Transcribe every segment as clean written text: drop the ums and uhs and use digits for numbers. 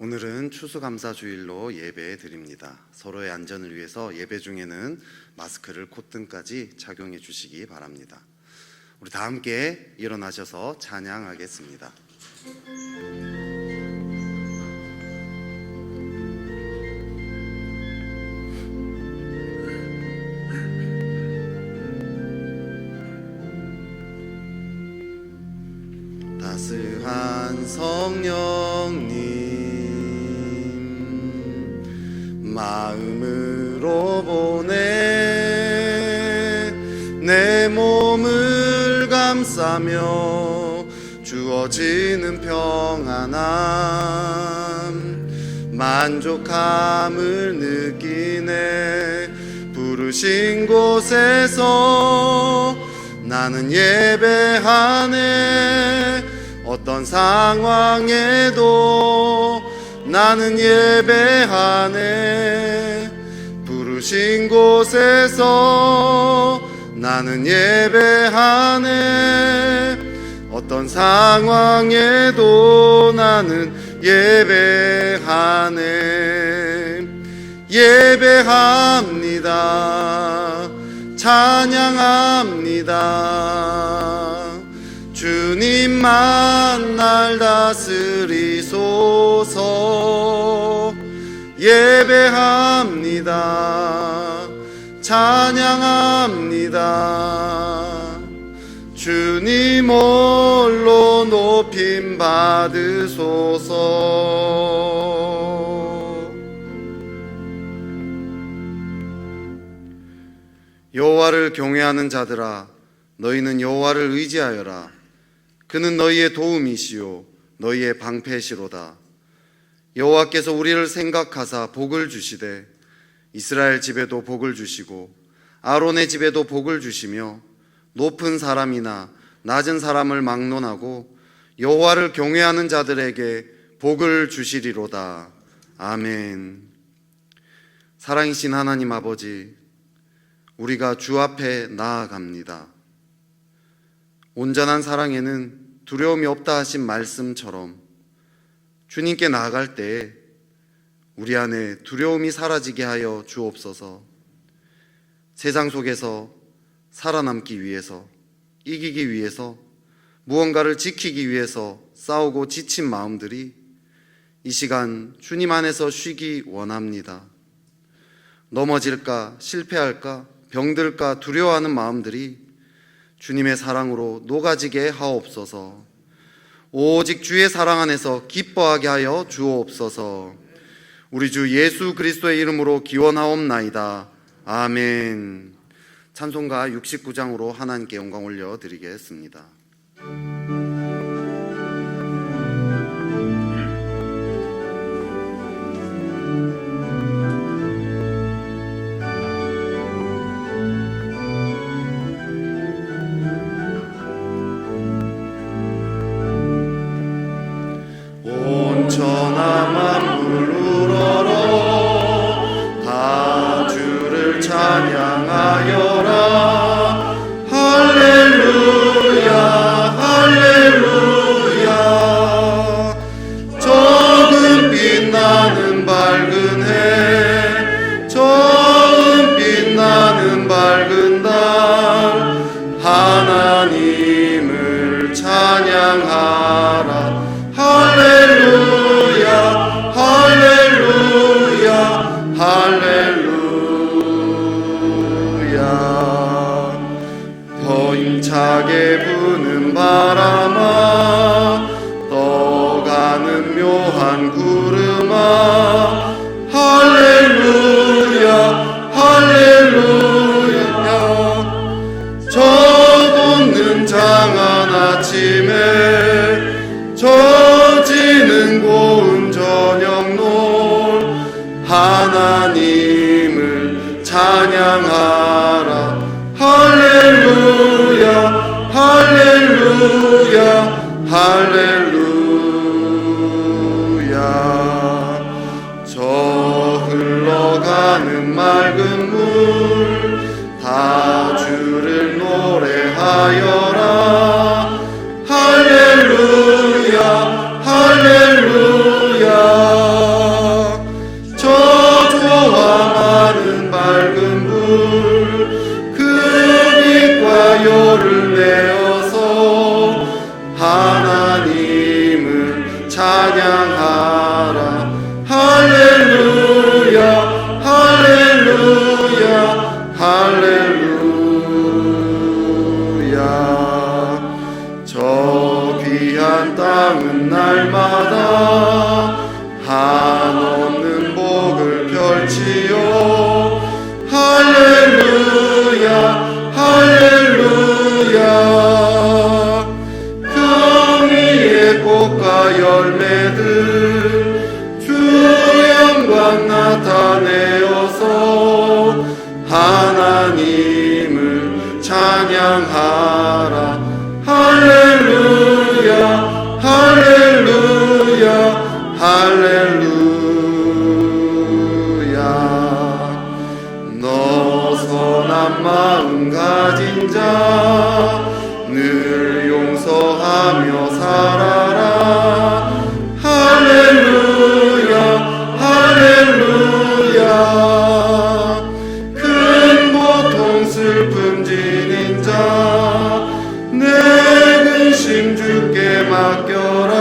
오늘은 추수감사주일로 예배 드립니다. 서로의 안전을 위해서 예배 중에는 마스크를 콧등까지 착용해 주시기 바랍니다. 우리 다 함께 일어나셔서 찬양하겠습니다. 따스한 성령님 마음으로 보내 내 몸을 감싸며 주어지는 평안함 만족함을 느끼네. 부르신 곳에서 나는 예배하네. 어떤 상황에도 나는 예배하네. 부르신 곳에서 나는 예배하네. 어떤 상황에도 나는 예배하네. 예배합니다. 찬양합니다. 주님만 날 다스리소서. 예배합니다. 찬양합니다. 주님 홀로 높임 받으소서. 여호와를 경외하는 자들아, 너희는 여호와를 의지하여라. 그는 너희의 도움이시요 너희의 방패시로다. 여호와께서 우리를 생각하사 복을 주시되 이스라엘 집에도 복을 주시고 아론의 집에도 복을 주시며 높은 사람이나 낮은 사람을 막론하고 여호와를 경외하는 자들에게 복을 주시리로다. 아멘. 사랑이신 하나님 아버지, 우리가 주 앞에 나아갑니다. 온전한 사랑에는 두려움이 없다 하신 말씀처럼 주님께 나아갈 때 우리 안에 두려움이 사라지게 하여 주옵소서. 세상 속에서 살아남기 위해서, 이기기 위해서, 무언가를 지키기 위해서 싸우고 지친 마음들이 이 시간 주님 안에서 쉬기 원합니다. 넘어질까, 실패할까, 병들까 두려워하는 마음들이 주님의 사랑으로 녹아지게 하옵소서. 오직 주의 사랑 안에서 기뻐하게 하여 주옵소서. 우리 주 예수 그리스도의 이름으로 기원하옵나이다. 아멘. 찬송가 69장으로 하나님께 영광 올려드리겠습니다. 온천하 만물 우러러 다 주를 찬양하여라. 할렐루야 할렐루야. 처음 빛나는 밝은 해, 처음 빛나는 밝은 달, 하나님을 찬양하라. 할렐루야 할렐루야 할렐루야. 더 힘차게 부는 바람아, 떠가는 묘한 구름아, 할렐루야 할렐루야. 젖없는 장한 아침에 젖지는 고운 저녁놀, 하나님을 찬양하라. 할렐루야 할렐루야 할렐루야. 저 흘러가는 맑은 물, 다 주를 노래하여라. 할렐루야 할렐루야. 하나님을 찬양하라. 할렐루야 할렐루야 할렐루야. 저 귀한 땅은 날마다 한없는 복을 펼치요. 할렐루야 할렐루야. 금이의 꽃과 열매들 주 영광 나타내어서 하나님을 찬양하라. 할렐루야 할렐루야 할렐루야. 너 선한 마음 가진 자 늘 용서하며 살아라. 할렐루야 할렐루야. 큰 고통 슬픔 지닌 자 내 근심 주께 맡겨라.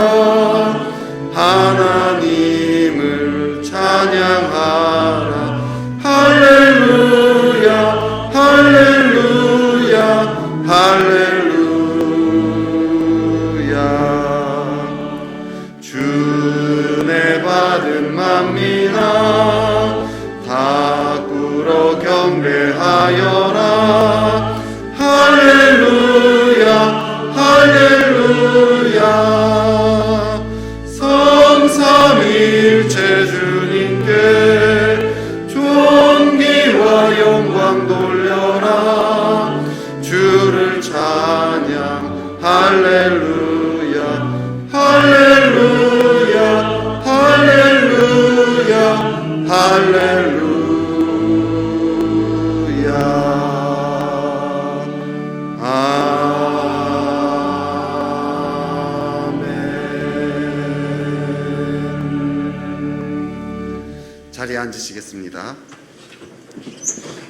하나님을 찬양하라. 할렐루야 할렐루야 할렐루야. 주내 받은 만민아 다 꿇어 경배하여라. 할렐루야 할렐루야. 성삼일체 주님께 존귀와 영광 돌려라. 주를 찬양 할렐루야 할렐루야 할렐루야 할렐루야. 자리에 앉으시겠습니다.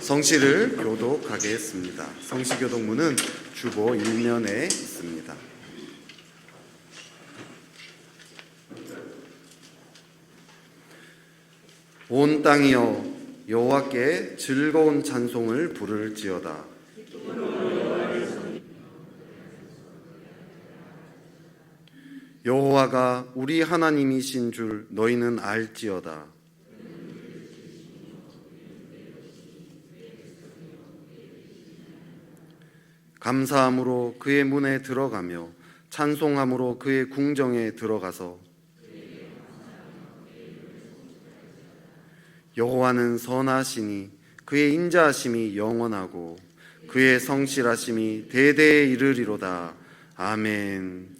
성시를 교독하겠습니다. 성시 교독문은 주보 1면에 있습니다. 온 땅이여 여호와께 즐거운 찬송을 부를지어다. 여호와가 우리 하나님이신 줄 너희는 알지어다. 감사함으로 그의 문에 들어가며 찬송함으로 그의 궁정에 들어가서 여호와는 선하시니 그의 인자하심이 영원하고 그의 성실하심이 대대에 이르리로다. 아멘.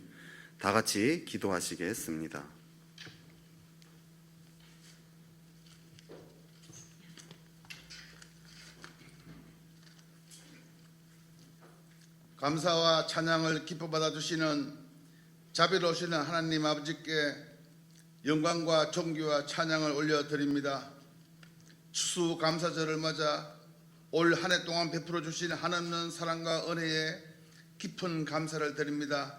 다 같이 기도하시겠습니다. 감사와 찬양을 기뻐 받아주시는 자비로우시는 하나님 아버지께 영광과 존귀와 찬양을 올려드립니다. 추수감사절을 맞아 올 한 해 동안 베풀어 주신 한없는 사랑과 은혜에 깊은 감사를 드립니다.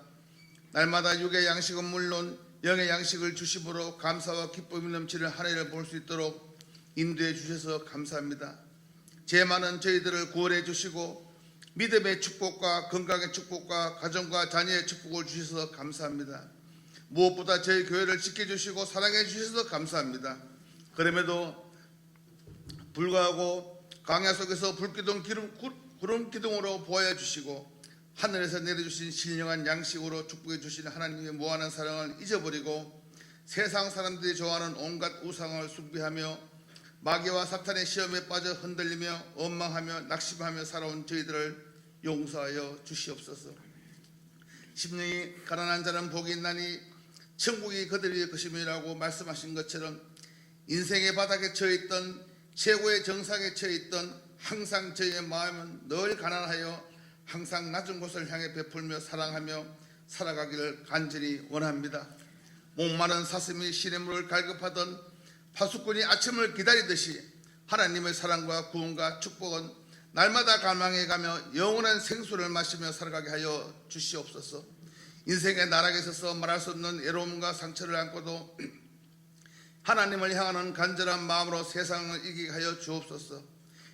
날마다 육의 양식은 물론 영의 양식을 주심으로 감사와 기쁨이 넘치는 한 해를 볼 수 있도록 인도해 주셔서 감사합니다. 죄 많은 저희들을 구원해 주시고 믿음의 축복과 건강의 축복과 가정과 자녀의 축복을 주셔서 감사합니다. 무엇보다 저희 교회를 지켜주시고 사랑해 주셔서 감사합니다. 그럼에도 불구하고 광야 속에서 불기둥 구름 기둥으로 보호해 주시고 하늘에서 내려주신 신령한 양식으로 축복해 주시는 하나님의 무한한 사랑을 잊어버리고 세상 사람들이 좋아하는 온갖 우상을 숭배하며 마귀와 사탄의 시험에 빠져 흔들리며 원망하며 낙심하며 살아온 저희들을 용서하여 주시옵소서. 심령이 가난한 자는 복이 있나니 천국이 그들의 것임이라고 말씀하신 것처럼 인생의 바닥에 처해있던 최고의 정상에 처해있던 항상 저희의 마음은 늘 가난하여 항상 낮은 곳을 향해 베풀며 사랑하며 살아가기를 간절히 원합니다. 목마른 사슴이 시냇물을 갈급하던 파수꾼이 아침을 기다리듯이 하나님의 사랑과 구원과 축복은 날마다 갈망해가며 영원한 생수를 마시며 살아가게 하여 주시옵소서. 인생의 나락에 있어서 말할 수 없는 외로움과 상처를 안고도 하나님을 향하는 간절한 마음으로 세상을 이기게 하여 주옵소서.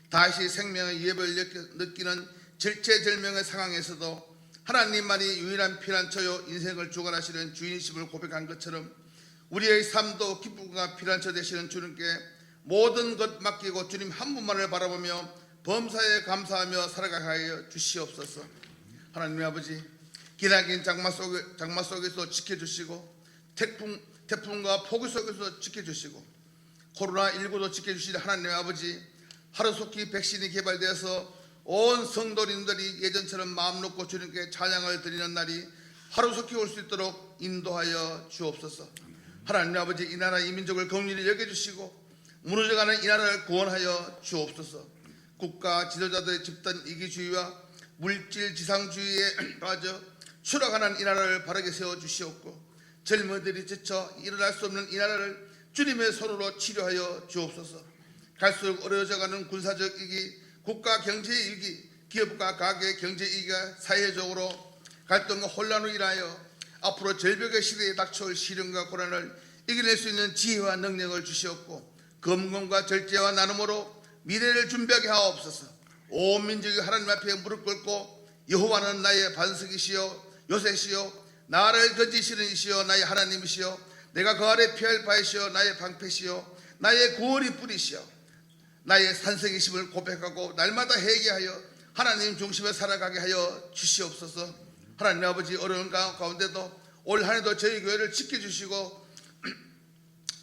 다시 생명의 위협을 느끼는 절체절명의 상황에서도 하나님만이 유일한 피난처요 인생을 주관하시는 주인이심을 고백한 것처럼 우리의 삶도 기쁨과 피난처 되시는 주님께 모든 것 맡기고 주님 한 분만을 바라보며 범사에 감사하며 살아가게 하여 주시옵소서. 하나님 아버지, 기나긴 장마 속에서 지켜주시고 태풍과 폭우 속에서 지켜주시고 코로나19도 지켜주시는 하나님 아버지, 하루속히 백신이 개발되어서 온 성도님들이 예전처럼 마음 놓고 주님께 찬양을 드리는 날이 하루속히 올 수 있도록 인도하여 주옵소서. 하나님 아버지, 이 나라 이 민족을 긍휼히 여겨주시고 무너져가는 이 나라를 구원하여 주옵소서. 국가 지도자들의 집단 이기주의와 물질 지상주의에 빠져 추락하는 이 나라를 바르게 세워주시옵고 젊은이들이 지쳐 일어날 수 없는 이 나라를 주님의 손으로 치료하여 주옵소서. 갈수록 어려워져가는 군사적 이기, 국가 경제의 이기, 기업과 가계 경제 이기가 사회적으로 갈등과 혼란으로 인하여 앞으로 절벽의 시대에 닥쳐올 시련과 고난을 이겨낼 수 있는 지혜와 능력을 주시옵고 검검과 절제와 나눔으로 미래를 준비하게 하옵소서. 온 민족이 하나님 앞에 무릎 꿇고 여호와는 나의 반석이시요 요새시요 나를 건지시는 이시요 나의 하나님이시요 내가 그 아래 피할 바이시요 나의 방패시요 나의 구원이 뿌리시요 나의 산성이심을 고백하고 날마다 회개하여 하나님 중심에 살아가게 하여 주시옵소서. 하나님 아버지, 어려운 가운데도 올 한 해도 저희 교회를 지켜주시고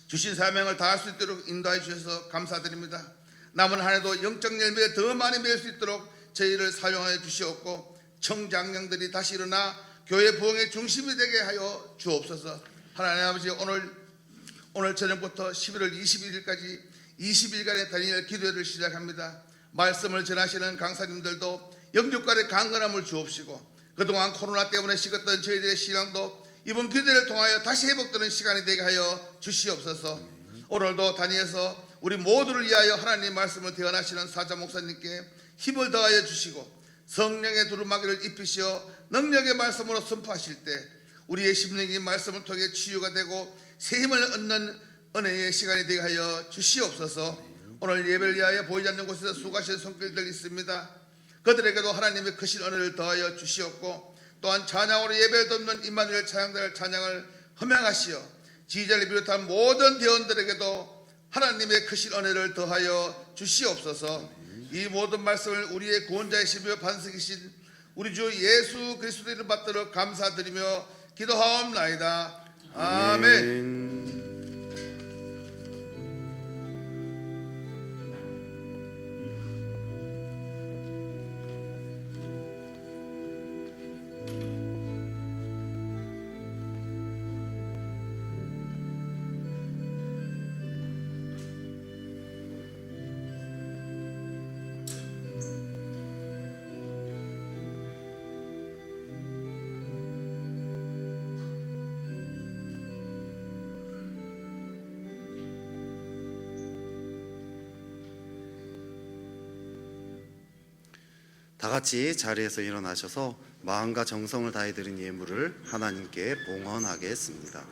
주신 사명을 다할 수 있도록 인도해 주셔서 감사드립니다. 남은 한 해도 영적 열매에 더 많이 맺을 수 있도록 저희를 사용하여 주시옵고 청장년들이 다시 일어나 교회 부흥의 중심이 되게 하여 주옵소서. 하나님 아버지, 오늘 저녁부터 11월 21일까지 20일간의 다니엘 기도회를 시작합니다. 말씀을 전하시는 강사님들도 영육간의 강건함을 주옵시고 그동안 코로나 때문에 식었던 저희들의 신앙도 이번 기도회를 통하여 다시 회복되는 시간이 되게 하여 주시옵소서. 오늘도 다니엘서 우리 모두를 위하여 하나님 말씀을 대언하시는 사자 목사님께 힘을 더하여 주시고 성령의 두루마기를 입히시어 능력의 말씀으로 선포하실 때 우리의 심령이 말씀을 통해 치유가 되고 새 힘을 얻는 은혜의 시간이 되게 하여 주시옵소서. 오늘 예배를 위하여 보이지 않는 곳에서 수고하시는 손길들 있습니다. 그들에게도 하나님의 크신 은혜를 더하여 주시옵고 또한 찬양으로 예배를 돕는 임마누엘 찬양을 허명하시어 지휘자를 비롯한 모든 대원들에게도 하나님의 크신 은혜를 더하여 주시옵소서. 이 모든 말씀을 우리의 구원자이시며 반석이신 우리 주 예수 그리스도의 이름 받들어 감사드리며 기도하옵나이다. 아멘. 다 같이 자리에서 일어나셔서 마음과 정성을 다해 드린 예물을 하나님께 봉헌하겠습니다.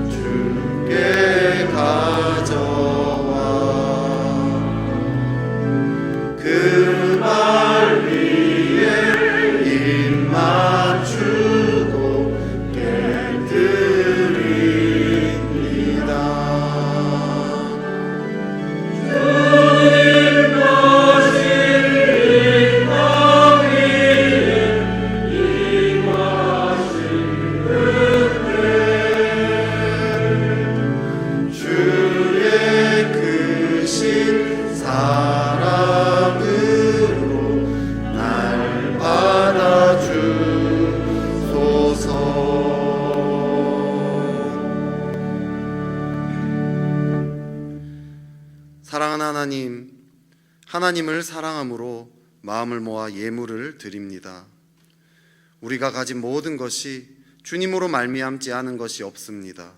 주께 가져와 사랑으로 날 받아주소서. 사랑하는 하나님, 하나님을 사랑함으로 마음을 모아 예물을 드립니다. 우리가 가진 모든 것이 주님으로 말미암지 않은 것이 없습니다.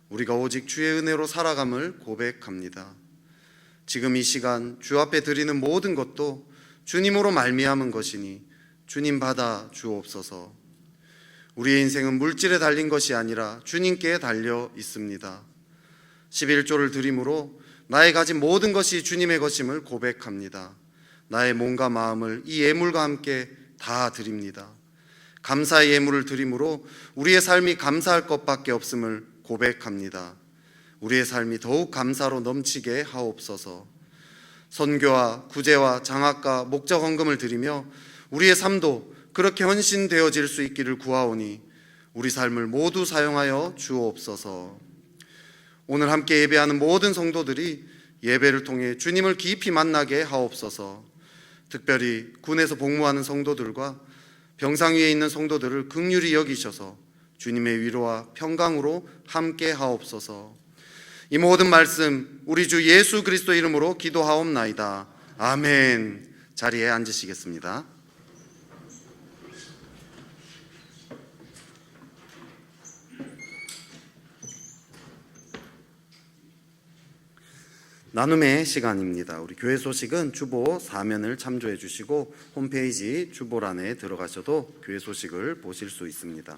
우리가 오직 주의 은혜로 살아감을 고백합니다. 지금 이 시간 주 앞에 드리는 모든 것도 주님으로 말미암은 것이니 주님 받아 주옵소서. 우리의 인생은 물질에 달린 것이 아니라 주님께 달려 있습니다. 11조를 드림으로 나의 가진 모든 것이 주님의 것임을 고백합니다. 나의 몸과 마음을 이 예물과 함께 다 드립니다. 감사의 예물을 드림으로 우리의 삶이 감사할 것밖에 없음을 고백합니다. 우리의 삶이 더욱 감사로 넘치게 하옵소서. 선교와 구제와 장학과 목적 헌금을 드리며 우리의 삶도 그렇게 헌신되어질 수 있기를 구하오니 우리 삶을 모두 사용하여 주옵소서. 오늘 함께 예배하는 모든 성도들이 예배를 통해 주님을 깊이 만나게 하옵소서. 특별히 군에서 복무하는 성도들과 병상 위에 있는 성도들을 긍휼히 여기셔서 주님의 위로와 평강으로 함께 하옵소서. 이 모든 말씀 우리 주 예수 그리스도 이름으로 기도하옵나이다. 아멘. 자리에 앉으시겠습니다. 나눔의 시간입니다. 우리 교회 소식은 주보 사면을 참조해 주시고 홈페이지 주보란에 들어가셔도 교회 소식을 보실 수 있습니다.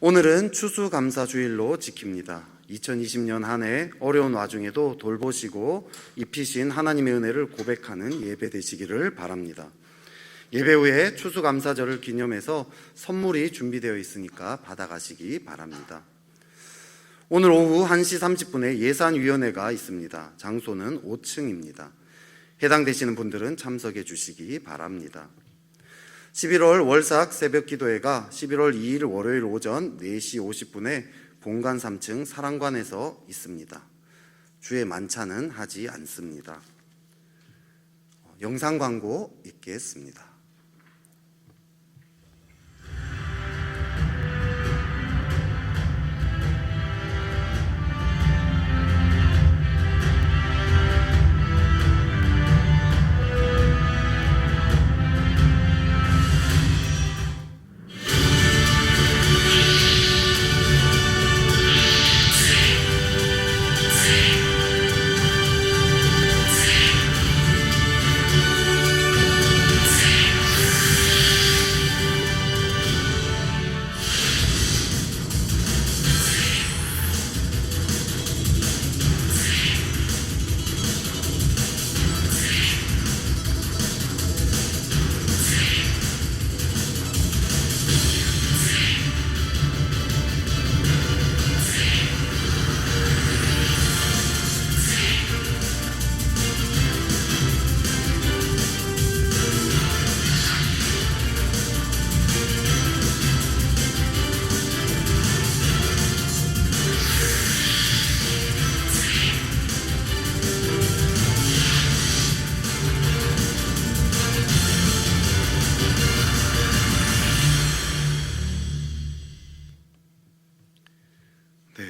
오늘은 추수감사주일로 지킵니다. 2020년 한 해 어려운 와중에도 돌보시고 입히신 하나님의 은혜를 고백하는 예배 되시기를 바랍니다. 예배 후에 추수감사절을 기념해서 선물이 준비되어 있으니까 받아가시기 바랍니다. 오늘 오후 1시 30분에 예산위원회가 있습니다. 장소는 5층입니다. 해당되시는 분들은 참석해 주시기 바랍니다. 11월 월삭 새벽기도회가 11월 2일 월요일 오전 4시 50분에 본관 3층 사랑관에서 있습니다. 주에 만찬은 하지 않습니다. 영상 광고 있겠습니다.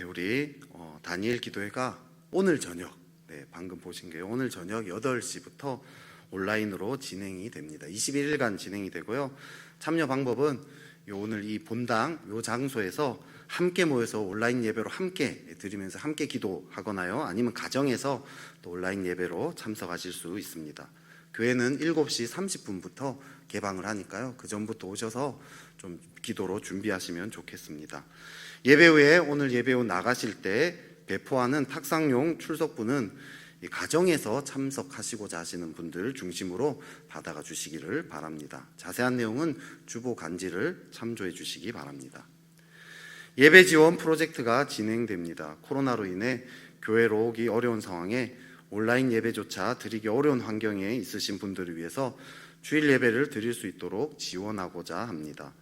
우리 다니엘 기도회가 오늘 저녁, 방금 보신 게 오늘 저녁 8시부터 온라인으로 진행이 됩니다. 21일간 진행이 되고요. 참여 방법은 오늘 이 본당 요 장소에서 함께 모여서 온라인 예배로 함께 드리면서 함께 기도하거나요, 아니면 가정에서 또 온라인 예배로 참석하실 수 있습니다. 교회는 7시 30분부터 개방을 하니까요, 그 전부터 오셔서 좀 기도로 준비하시면 좋겠습니다. 예배 후에 오늘 예배 후 나가실 때 배포하는 탁상용 출석부는 이 가정에서 참석하시고자 하시는 분들 중심으로 받아가 주시기를 바랍니다. 자세한 내용은 주보 간지를 참조해 주시기 바랍니다. 예배 지원 프로젝트가 진행됩니다. 코로나로 인해 교회로 오기 어려운 상황에 온라인 예배조차 드리기 어려운 환경에 있으신 분들을 위해서 주일 예배를 드릴 수 있도록 지원하고자 합니다.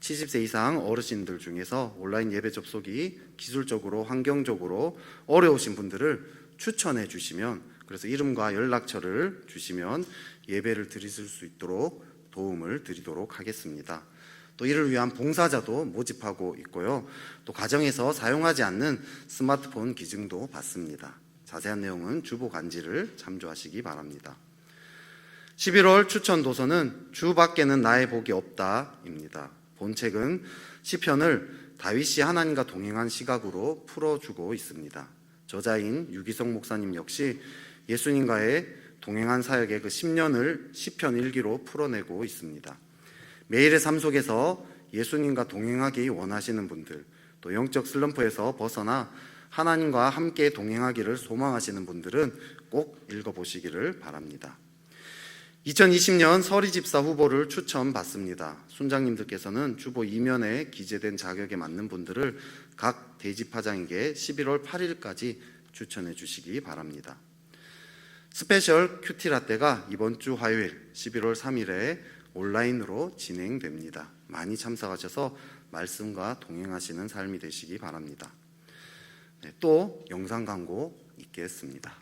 70세 이상 어르신들 중에서 온라인 예배 접속이 기술적으로 환경적으로 어려우신 분들을 추천해 주시면 그래서 이름과 연락처를 주시면 예배를 드리실 수 있도록 도움을 드리도록 하겠습니다. 또 이를 위한 봉사자도 모집하고 있고요. 또 가정에서 사용하지 않는 스마트폰 기증도 받습니다. 자세한 내용은 주보 간지를 참조하시기 바랍니다. 11월 추천 도서는 주밖에는 나의 복이 없다입니다. 본책은 시편을 다윗이 하나님과 동행한 시각으로 풀어주고 있습니다. 저자인 유기성 목사님 역시 예수님과의 동행한 사역의 그 10년을 시편 일기로 풀어내고 있습니다. 매일의 삶 속에서 예수님과 동행하기 원하시는 분들, 또 영적 슬럼프에서 벗어나 하나님과 함께 동행하기를 소망하시는 분들은 꼭 읽어보시기를 바랍니다. 2020년 서리집사 후보를 추천받습니다. 순장님들께서는 주보 2면에 기재된 자격에 맞는 분들을 각 대집화장에게 11월 8일까지 추천해 주시기 바랍니다. 스페셜 큐티라떼가 이번 주 화요일 11월 3일에 온라인으로 진행됩니다. 많이 참석하셔서 말씀과 동행하시는 삶이 되시기 바랍니다. 네, 또 영상 광고 있겠습니다.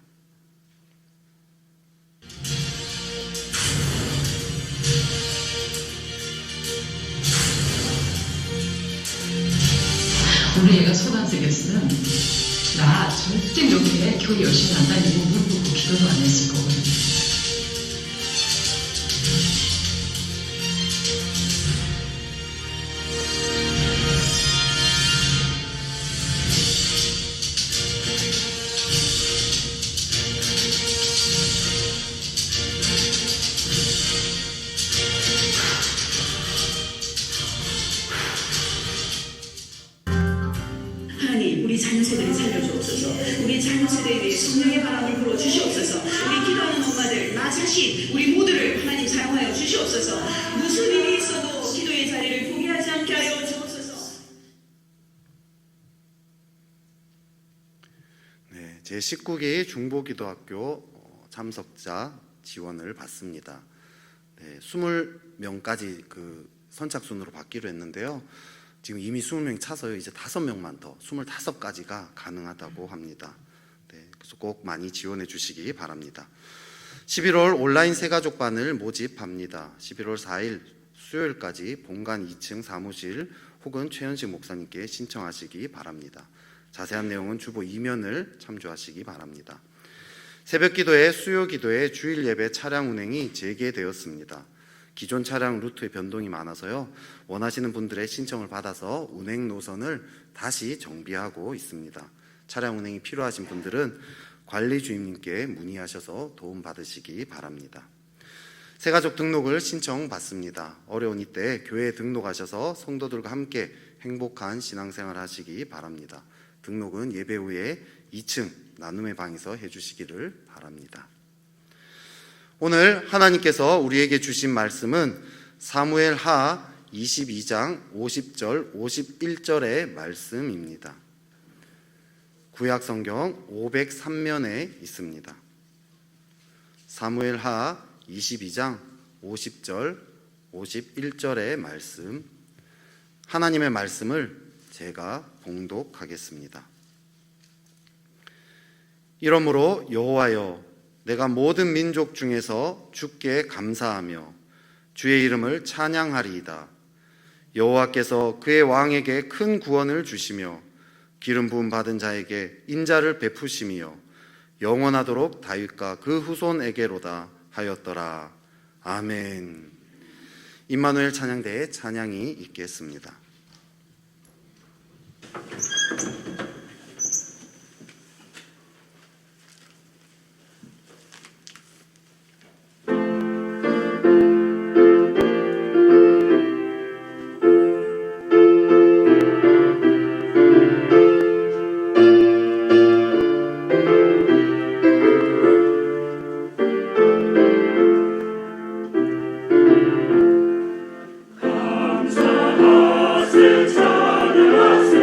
오늘 얘가 초등학생이었으면 나 절대 이렇게 교회 열심히 안 다니고 무릎 꿇고 기도도 안 했을 거거든. 하나님, 우리 자녀 세대를 살려주옵소서. 우리 자녀 세대에 대해 성령의 바람을 불어 주시옵소서. 우리 기도하는 엄마들, 나 자신, 우리 모두를 하나님 사용하여 주시옵소서. 무슨 일이 있어도 기도의 자리를 포기하지 않게 하여 주옵소서. 네, 제19기 중보기도학교 참석자 지원을 받습니다. 네, 20명까지 그 선착순으로 받기로 했는데요. 지금 이미 20명이 차서요. 이제 5명만 더 25가지가 가능하다고 합니다. 네, 그래서 꼭 많이 지원해 주시기 바랍니다. 11월 온라인 새가족반을 모집합니다. 11월 4일 수요일까지 본관 2층 사무실 혹은 최현식 목사님께 신청하시기 바랍니다. 자세한 내용은 주보 2면을 참조하시기 바랍니다. 새벽기도회, 수요기도회, 주일예배 차량 운행이 재개되었습니다. 기존 차량 루트의 변동이 많아서요, 원하시는 분들의 신청을 받아서 운행 노선을 다시 정비하고 있습니다. 차량 운행이 필요하신 분들은 관리주임님께 문의하셔서 도움받으시기 바랍니다. 새가족 등록을 신청받습니다. 어려운 이때 교회에 등록하셔서 성도들과 함께 행복한 신앙생활 하시기 바랍니다. 등록은 예배 후에 2층 나눔의 방에서 해주시기를 바랍니다. 오늘 하나님께서 우리에게 주신 말씀은 사무엘 하 22장 50절 51절의 말씀입니다. 구약 성경 503면에 있습니다. 사무엘 하 22장 50절 51절의 말씀, 하나님의 말씀을 제가 봉독하겠습니다. 이러므로 여호와여, 내가 모든 민족 중에서 주께 감사하며 주의 이름을 찬양하리이다. 여호와께서 그의 왕에게 큰 구원을 주시며 기름 부음 받은 자에게 인자를 베푸시며 영원하도록 다윗과 그 후손에게로다 하였더라. 아멘. 임마누엘 찬양대의 찬양이 있겠습니다. 감사하세 찬양하세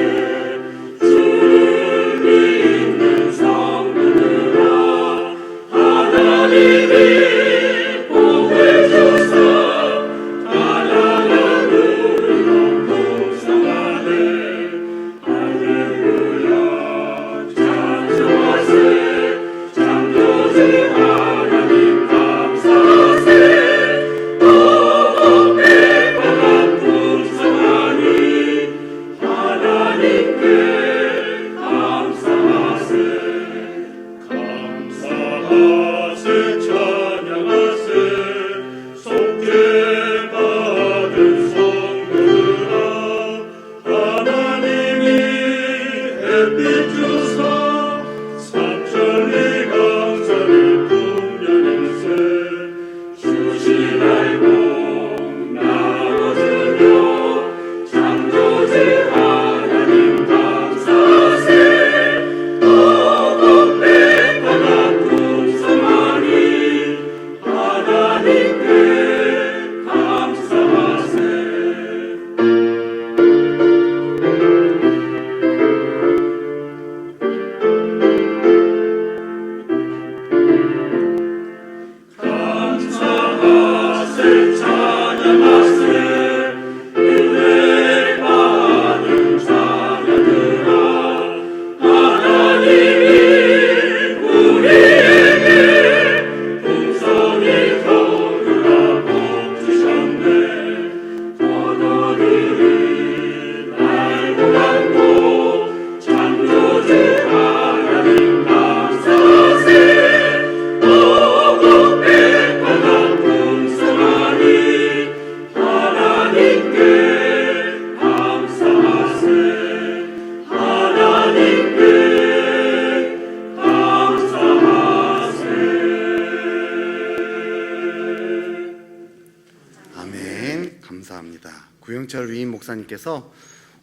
구영철 위임 목사님께서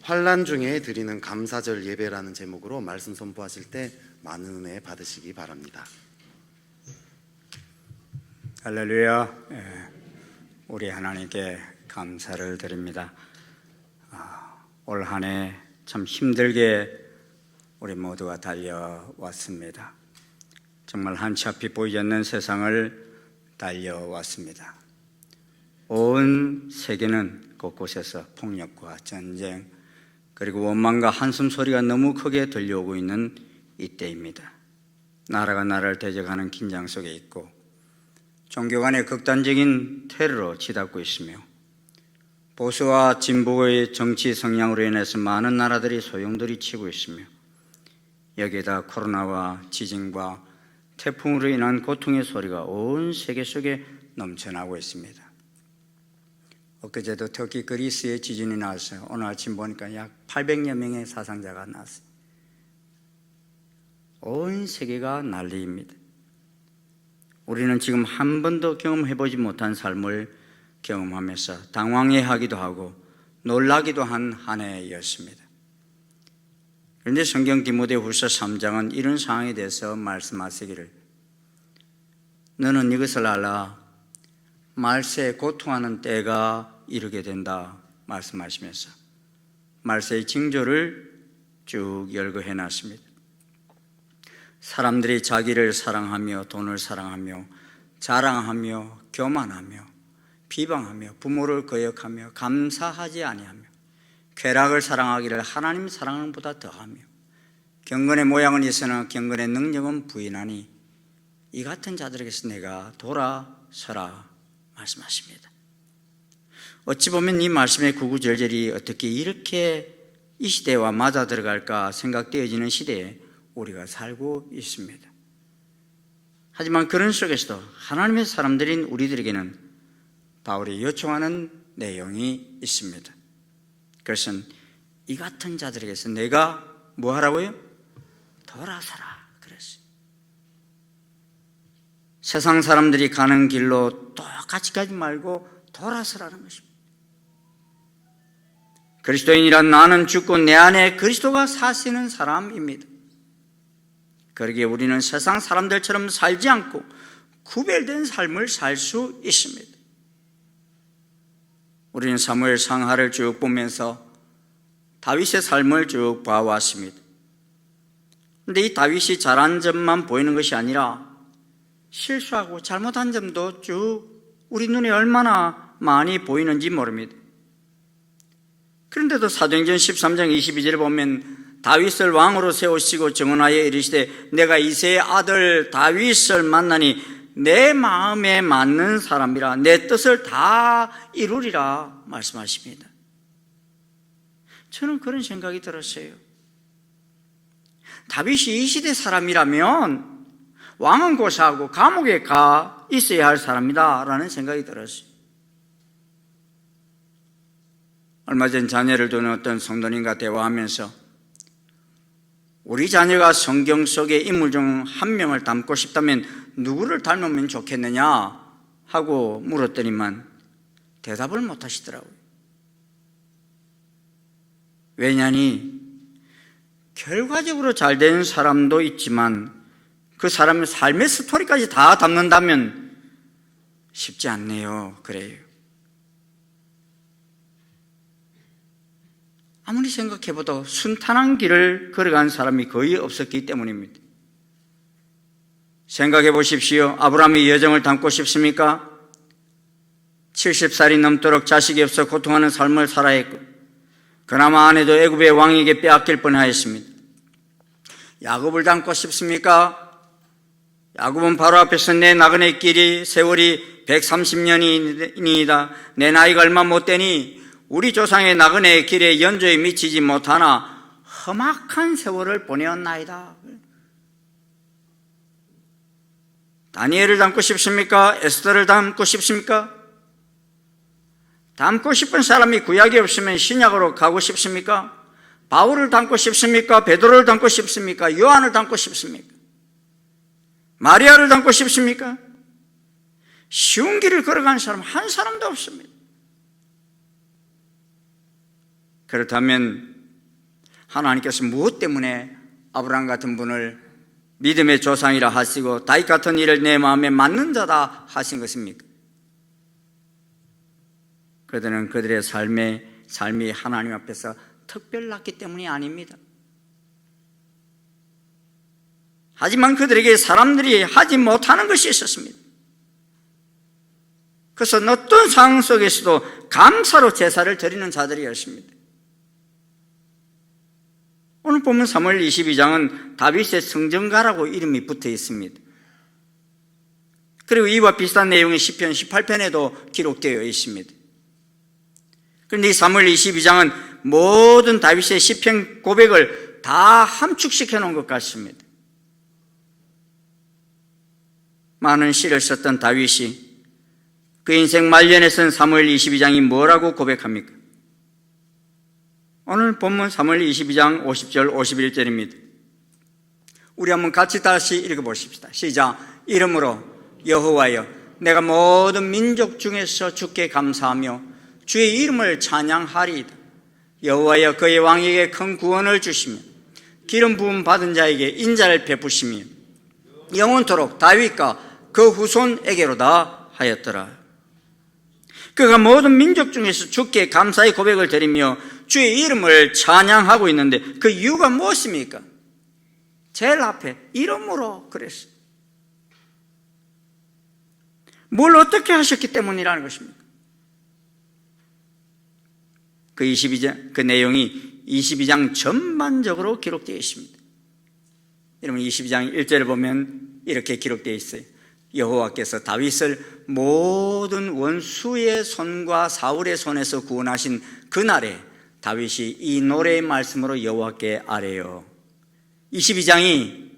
환난 중에 드리는 감사절 예배라는 제목으로 말씀 선포하실 때 많은 은혜 받으시기 바랍니다. 할렐루야. 우리 하나님께 감사를 드립니다. 올 한 해 참 힘들게 우리 모두가 달려왔습니다. 정말 한치 앞이 보이지 않는 세상을 달려왔습니다. 온 세계는 곳곳에서 폭력과 전쟁 그리고 원망과 한숨 소리가 너무 크게 들려오고 있는 이때입니다. 나라가 나라를 대적하는 긴장 속에 있고 종교 간의 극단적인 테러로 치닫고 있으며 보수와 진보의 정치 성향으로 인해서 많은 나라들이 소용돌이 치고 있으며 여기에다 코로나와 지진과 태풍으로 인한 고통의 소리가 온 세계 속에 넘쳐나고 있습니다. 엊그제도 터키 그리스에 지진이 나왔어요. 오늘 아침 보니까 약 800여 명의 사상자가 나왔어요. 온 세계가 난리입니다. 우리는 지금 한 번도 경험해보지 못한 삶을 경험하면서 당황해하기도 하고 놀라기도 한 한 해였습니다. 그런데 성경 디모데후서 3장은 이런 상황에 대해서 말씀하시기를 너는 이것을 알라 말세에 고통하는 때가 이르게 된다 말씀하시면서 말세의 징조를 쭉 열거해 놨습니다. 사람들이 자기를 사랑하며 돈을 사랑하며 자랑하며 교만하며 비방하며 부모를 거역하며 감사하지 아니하며 쾌락을 사랑하기를 하나님 사랑하는 보다 더하며 경건의 모양은 있으나 경건의 능력은 부인하니 이 같은 자들에게서 내가 돌아서라 말씀하십니다. 어찌 보면 이 말씀의 구구절절이 어떻게 이렇게 이 시대와 맞아 들어갈까 생각되어지는 시대에 우리가 살고 있습니다. 하지만 그런 속에서도 하나님의 사람들인 우리들에게는 바울이 요청하는 내용이 있습니다. 그것은 이 같은 자들에게서 내가 뭐 하라고요? 돌아서라 그랬어요. 세상 사람들이 가는 길로 똑같이 가지 말고 돌아서라는 것입니다. 그리스도인이란 나는 죽고 내 안에 그리스도가 사시는 사람입니다. 그러기에 우리는 세상 사람들처럼 살지 않고 구별된 삶을 살 수 있습니다. 우리는 사무엘 상하를 쭉 보면서 다윗의 삶을 쭉 봐왔습니다. 그런데 이 다윗이 잘한 점만 보이는 것이 아니라 실수하고 잘못한 점도 쭉 우리 눈에 얼마나 많이 보이는지 모릅니다. 그런데도 사도행전 13장 22절에 보면 다윗을 왕으로 세우시고 정언하여 이르시되 내가 이새의 아들 다윗을 만나니 내 마음에 맞는 사람이라 내 뜻을 다 이루리라 말씀하십니다. 저는 그런 생각이 들었어요. 다윗이 이 시대 사람이라면 왕은 고사하고 감옥에 가 있어야 할 사람이다 라는 생각이 들었어요. 얼마 전 자녀를 두는 어떤 성도님과 대화하면서 우리 자녀가 성경 속의 인물 중 한 명을 닮고 싶다면 누구를 닮으면 좋겠느냐 하고 물었더니만 대답을 못 하시더라고요. 왜냐니 결과적으로 잘된 사람도 있지만 그 사람의 삶의 스토리까지 다 담는다면 쉽지 않네요. 그래요. 아무리 생각해봐도 순탄한 길을 걸어간 사람이 거의 없었기 때문입니다. 생각해 보십시오. 아브라함이 여정을 담고 싶습니까? 70살이 넘도록 자식이 없어 고통하는 삶을 살아야 했고 그나마 아내도 애굽의 왕에게 빼앗길 뻔하였습니다. 야곱을 닮고 싶습니까? 야곱은 바로 앞에서 내 나그네 길이 세월이 130년이니이다. 내 나이가 얼마 못 되니 우리 조상의 나그네의 길에 연조에 미치지 못하나 험악한 세월을 보내었나이다. 다니엘을 닮고 싶습니까? 에스더를 닮고 싶습니까? 닮고 싶은 사람이 구약이 없으면 신약으로 가고 싶습니까? 바울을 닮고 싶습니까? 베드로를 닮고 싶습니까? 요한을 닮고 싶습니까? 마리아를 닮고 싶습니까? 쉬운 길을 걸어가는 사람 한 사람도 없습니다. 그렇다면 하나님께서 무엇 때문에 아브라함 같은 분을 믿음의 조상이라 하시고 다윗 같은 일을 내 마음에 맞는 자다 하신 것입니까? 그들은 그들의 삶이 하나님 앞에서 특별났기 때문이 아닙니다. 하지만 그들에게 사람들이 하지 못하는 것이 있었습니다. 그래서 어떤 상황 속에서도 감사로 제사를 드리는 자들이었습니다. 오늘 보면 사무엘 22장은 다윗의 성전가라고 이름이 붙어 있습니다. 그리고 이와 비슷한 내용이 시편 18편에도 기록되어 있습니다. 그런데 이 사무엘 22장은 모든 다윗의 시편 고백을 다 함축시켜 놓은 것 같습니다. 많은 시를 썼던 다윗이 그 인생 말년에 쓴 사무엘 22장이 뭐라고 고백합니까? 오늘 본문 사무엘 22장 50절 51절입니다. 우리 한번 같이 다시 읽어보십시다. 시작. 이름으로 여호와여 내가 모든 민족 중에서 주께 감사하며 주의 이름을 찬양하리이다. 여호와여 그의 왕에게 큰 구원을 주시며 기름 부음 받은 자에게 인자를 베푸시며 영원토록 다윗과 그 후손에게로다 하였더라. 그가 모든 민족 중에서 주께 감사의 고백을 드리며 주의 이름을 찬양하고 있는데 그 이유가 무엇입니까? 제일 앞에 이름으로 그랬어요. 뭘 어떻게 하셨기 때문이라는 것입니다. 그 내용이 22장 전반적으로 기록되어 있습니다. 여러분 22장 1절을 보면 이렇게 기록되어 있어요. 여호와께서 다윗을 모든 원수의 손과 사울의 손에서 구원하신 그날에 다윗이 이 노래의 말씀으로 여호와께 아뢰요. 22장이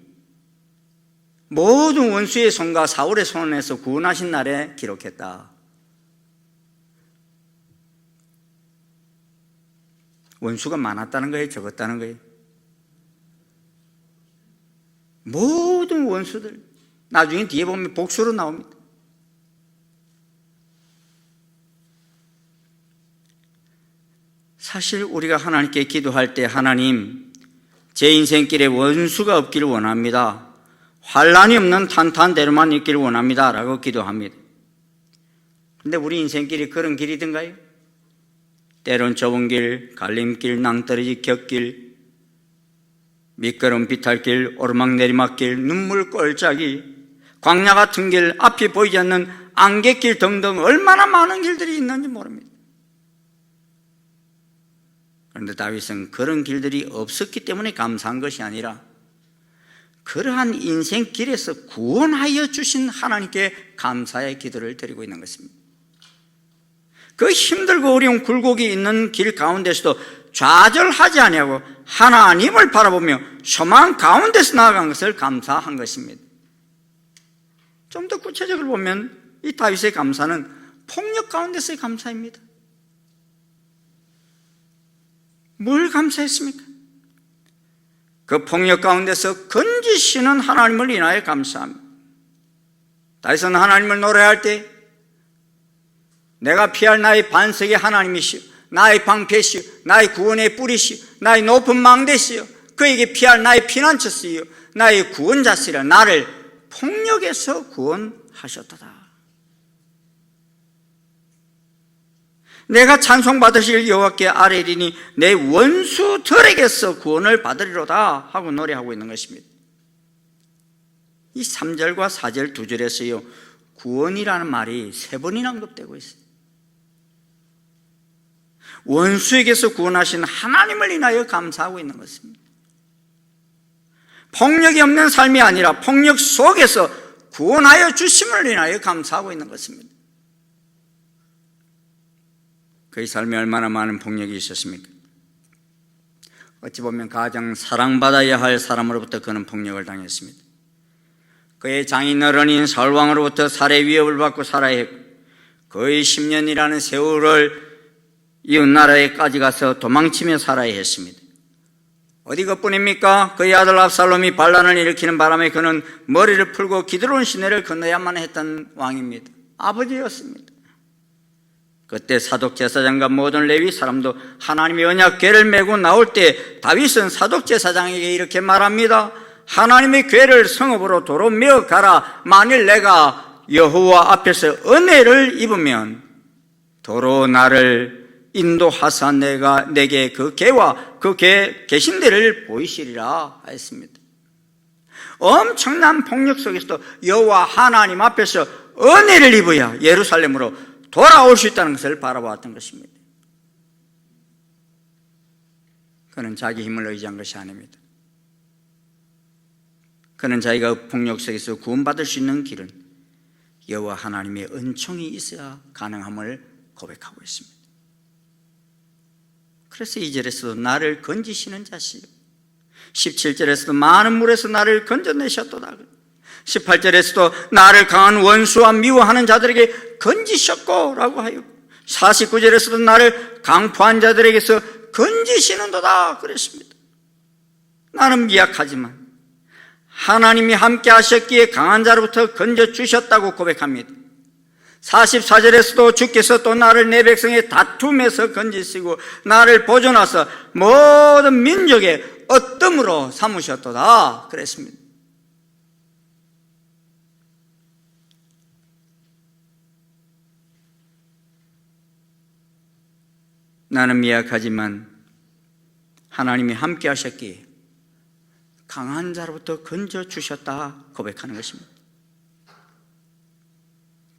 모든 원수의 손과 사울의 손에서 구원하신 날에 기록했다. 원수가 많았다는 거예요? 적었다는 거예요? 모든 원수들, 나중에 뒤에 보면 복수로 나옵니다. 사실 우리가 하나님께 기도할 때 하나님, 제 인생길에 원수가 없기를 원합니다. 환난이 없는 탄탄대로만 있기를 원합니다 라고 기도합니다. 그런데 우리 인생길이 그런 길이든가요? 때론 좁은 길, 갈림길, 낭떠러지 곁길, 미끄럼 비탈길, 오르막 내리막길, 눈물 꼴짝이, 광야 같은 길, 앞이 보이지 않는 안갯길 등등 얼마나 많은 길들이 있는지 모릅니다. 그런데 다윗은 그런 길들이 없었기 때문에 감사한 것이 아니라 그러한 인생길에서 구원하여 주신 하나님께 감사의 기도를 드리고 있는 것입니다. 그 힘들고 어려운 굴곡이 있는 길 가운데서도 좌절하지 아니하고 하나님을 바라보며 소망 가운데서 나아간 것을 감사한 것입니다. 좀 더 구체적으로 보면 이 다윗의 감사는 폭력 가운데서의 감사입니다. 뭘 감사했습니까? 그 폭력 가운데서 건지시는 하나님을 인하여 감사합니다. 다윗은 하나님을 노래할 때 내가 피할 나의 반석의 하나님이시오, 나의 방패시오, 나의 구원의 뿌리시오, 나의 높은 망대시오, 그에게 피할 나의 피난처시오, 나의 구원자시라. 나를 폭력에서 구원하셨도다. 내가 찬송받으실 여호와께 아뢰리니 내 원수들에게서 구원을 받으리로다 하고 노래하고 있는 것입니다. 이 3절과 4절 2절에서요 구원이라는 말이 3번이나 언급되고 있어요. 원수에게서 구원하신 하나님을 인하여 감사하고 있는 것입니다. 폭력이 없는 삶이 아니라 폭력 속에서 구원하여 주심을 인하여 감사하고 있는 것입니다. 그의 삶에 얼마나 많은 폭력이 있었습니까? 어찌 보면 가장 사랑받아야 할 사람으로부터 그는 폭력을 당했습니다. 그의 장인 어른인 사울왕으로부터 살해 위협을 받고 살아야 했고 거의 10년이라는 세월을 이웃나라에까지 가서 도망치며 살아야 했습니다. 어디 그뿐입니까? 그의 아들 압살롬이 반란을 일으키는 바람에 그는 머리를 풀고 기드론 시내를 건너야만 했던 왕입니다. 아버지였습니다. 그때 사독제사장과 모든 레위 사람도 하나님의 언약궤를 메고 나올 때 다윗은 사독제사장에게 이렇게 말합니다. 하나님의 궤를 성읍으로 도로 메어 가라. 만일 내가 여호와 앞에서 은혜를 입으면 도로 나를 인도하사 내게 그 궤와 그 궤 계신 데를 보이시리라 하였습니다. 엄청난 폭력 속에서도 여호와 하나님 앞에서 은혜를 입어야 예루살렘으로 돌아올 수 있다는 것을 바라보았던 것입니다. 그는 자기 힘을 의지한 것이 아닙니다. 그는 자기가 폭력 속에서 구원받을 수 있는 길은 여호와 하나님의 은총이 있어야 가능함을 고백하고 있습니다. 그래서 2절에서도 나를 건지시는 자시요 17절에서도 많은 물에서 나를 건져내셨도다. 18절에서도 나를 강한 원수와 미워하는 자들에게 건지셨고 라고 하여 49절에서도 나를 강포한 자들에게서 건지시는도다 그랬습니다. 나는 미약하지만 하나님이 함께 하셨기에 강한 자로부터 건져주셨다고 고백합니다. 44절에서도 주께서 또 나를 내 백성의 다툼에서 건지시고 나를 보존하사 모든 민족의 어뜸으로 삼으셨도다 그랬습니다. 나는 미약하지만 하나님이 함께 하셨기에 강한 자로부터 건져주셨다 고백하는 것입니다.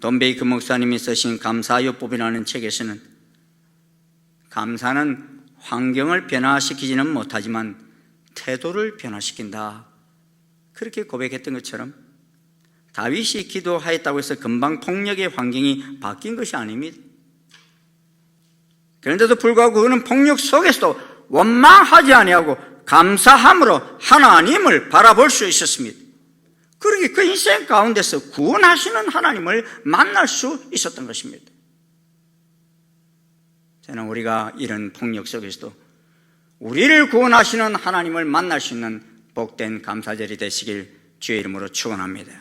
돈 베이크 목사님이 쓰신 감사요법이라는 책에서는 감사는 환경을 변화시키지는 못하지만 태도를 변화시킨다 그렇게 고백했던 것처럼 다윗이 기도하였다고 해서 금방 폭력의 환경이 바뀐 것이 아닙니다. 그런데도 불구하고 그는 폭력 속에서도 원망하지 아니하고 감사함으로 하나님을 바라볼 수 있었습니다. 그러게 그 인생 가운데서 구원하시는 하나님을 만날 수 있었던 것입니다. 저는 우리가 이런 폭력 속에서도 우리를 구원하시는 하나님을 만날 수 있는 복된 감사절이 되시길 주의 이름으로 축원합니다.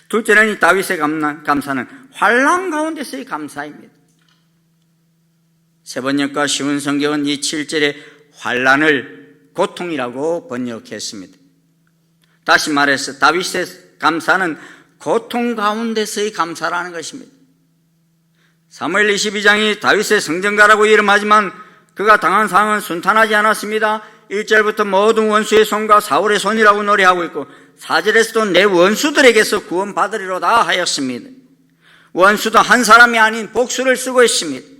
둘째는 이 다윗의 감사는 환난 가운데서의 감사입니다. 세번역과 쉬운 성경은 이 7절의 환난을 고통이라고 번역했습니다. 다시 말해서 다윗의 감사는 고통 가운데서의 감사라는 것입니다. 사무엘 22장이 다윗의 성전가라고 이름하지만 그가 당한 상황은 순탄하지 않았습니다. 1절부터 모든 원수의 손과 사울의 손이라고 노래하고 있고 4절에서도 내 원수들에게서 구원받으리로다 하였습니다. 원수도 한 사람이 아닌 복수를 쓰고 있습니다.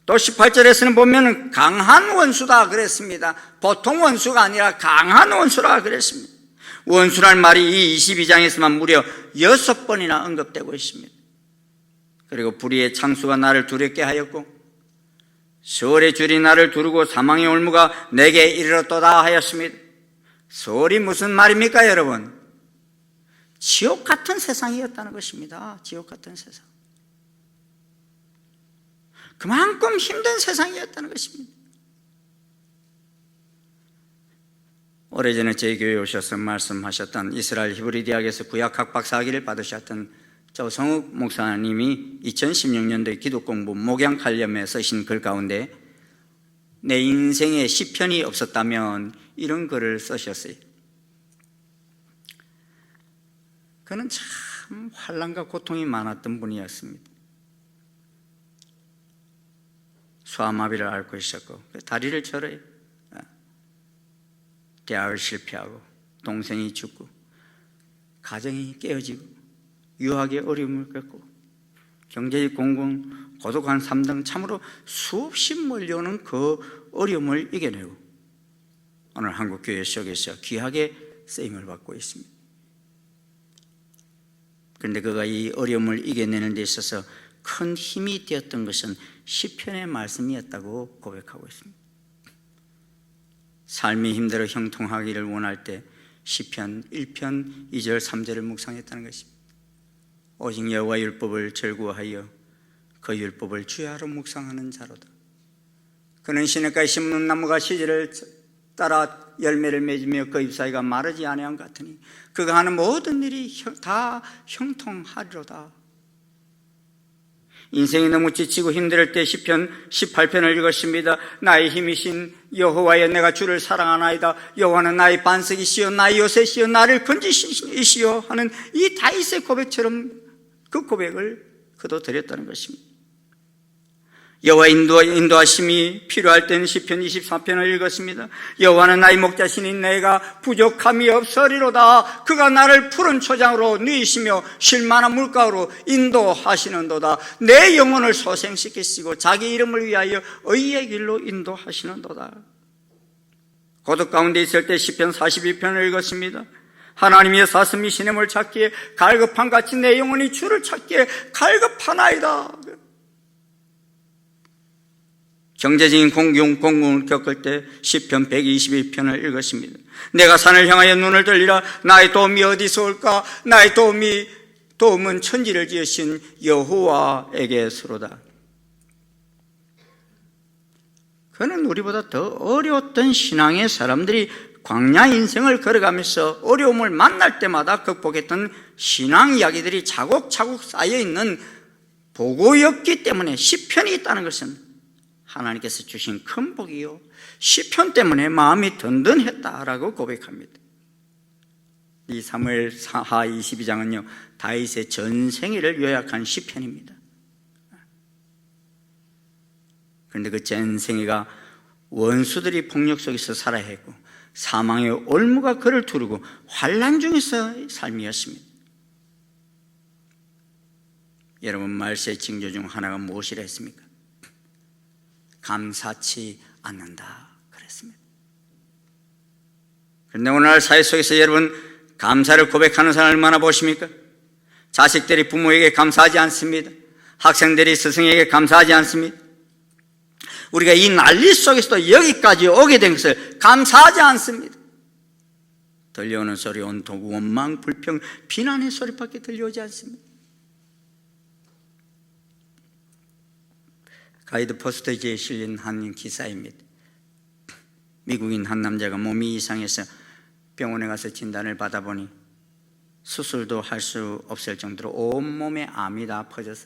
또 18절에서는 보면 강한 원수다 그랬습니다. 보통 원수가 아니라 강한 원수라 그랬습니다. 원수란 말이 이 22장에서만 무려 6번이나 언급되고 있습니다. 그리고 불의의 창수가 나를 두렵게 하였고 서울의 줄이 나를 두르고 사망의 올무가 내게 이르렀도다 하였습니다. 서울이 무슨 말입니까 여러분? 지옥 같은 세상이었다는 것입니다. 지옥 같은 세상. 그만큼 힘든 세상이었다는 것입니다. 오래전에 저희 교회에 오셔서 말씀하셨던 이스라엘 히브리 대학에서 구약학 박사학위를 받으셨던 조성욱 목사님이 2016년도에 기독공부 목양칼럼에 쓰신 글 가운데 내 인생에 시편이 없었다면 이런 글을 쓰셨어요. 그는 참 환난과 고통이 많았던 분이었습니다. 소아마비를 앓고 있었고 다리를 절어요. 대학을 실패하고 동생이 죽고 가정이 깨어지고 유학의 어려움을 겪고 경제적 공공 고독한 삶 등 참으로 수없이 몰려오는 그 어려움을 이겨내고 오늘 한국교회 속에서 귀하게 쓰임을 받고 있습니다. 그런데 그가 이 어려움을 이겨내는 데 있어서 큰 힘이 되었던 것은 시편의 말씀이었다고 고백하고 있습니다. 삶이 힘들어 형통하기를 원할 때 시편 1편 2절 3절을 묵상했다는 것입니다. 오직 여호와 율법을 즐거워하여 그 율법을 주야로 묵상하는 자로다. 그는 시냇가에 심는 나무가 시절을 따라 열매를 맺으며 그 잎사귀가 마르지 아니함 같으니 그가 하는 모든 일이 다 형통하리로다. 인생이 너무 지치고 힘들 때 시편 18편을 읽었습니다. 나의 힘이신 여호와여, 내가 주를 사랑하나이다. 여호와는 나의 반석이시여 나의 요새시여 나를 건지시이시여 하는 이 다윗의 고백처럼 그 고백을 그도 드렸다는 것입니다. 여호와 인도하심이 필요할 때는 시편 24편을 읽었습니다. 여호와는 나의 목자시니 내가 부족함이 없으리로다. 그가 나를 푸른 초장으로 누이시며 쉴만한 물가로 인도하시는도다. 내 영혼을 소생시키시고 자기 이름을 위하여 의의 길로 인도하시는도다. 고독 가운데 있을 때 시편 42편을 읽었습니다. 하나님의 사슴이 시냇을 찾기에 갈급함같이 내 영혼이 주를 찾기에 갈급하나이다. 경제적인 공공을 겪을 때 시편 121편을 읽었습니다. 내가 산을 향하여 눈을 들리라. 나의 도움이 어디서 올까? 나의 도움은 천지를 지으신 여호와에게서로다. 그는 우리보다 더 어려웠던 신앙의 사람들이 광야 인생을 걸어가면서 어려움을 만날 때마다 극복했던 신앙 이야기들이 차곡차곡 쌓여있는 보고였기 때문에 시편이 있다는 것은 하나님께서 주신 큰 복이요, 시편 때문에 마음이 든든했다라고 고백합니다. 이 사무엘 하하 22장은요 다윗의 전생애를 요약한 시편입니다. 그런데 그 전생애가 원수들이 폭력 속에서 살아야 했고 사망의 올무가 그를 두르고 환난 중에서 삶이었습니다. 여러분, 말세의 징조 중 하나가 무엇이라 했습니까? 감사치 않는다 그랬습니다. 그런데 오늘날 사회 속에서 여러분 감사를 고백하는 사람을 얼마나 보십니까? 자식들이 부모에게 감사하지 않습니다. 학생들이 스승에게 감사하지 않습니다. 우리가 이 난리 속에서도 여기까지 오게 된 것을 감사하지 않습니다. 들려오는 소리 온통 원망, 불평, 비난의 소리밖에 들려오지 않습니다. 가이드 포스터지에 실린 한 기사입니다. 미국인 한 남자가 몸이 이상해서 병원에 가서 진단을 받아보니 수술도 할 수 없을 정도로 온몸에 암이 다 퍼져서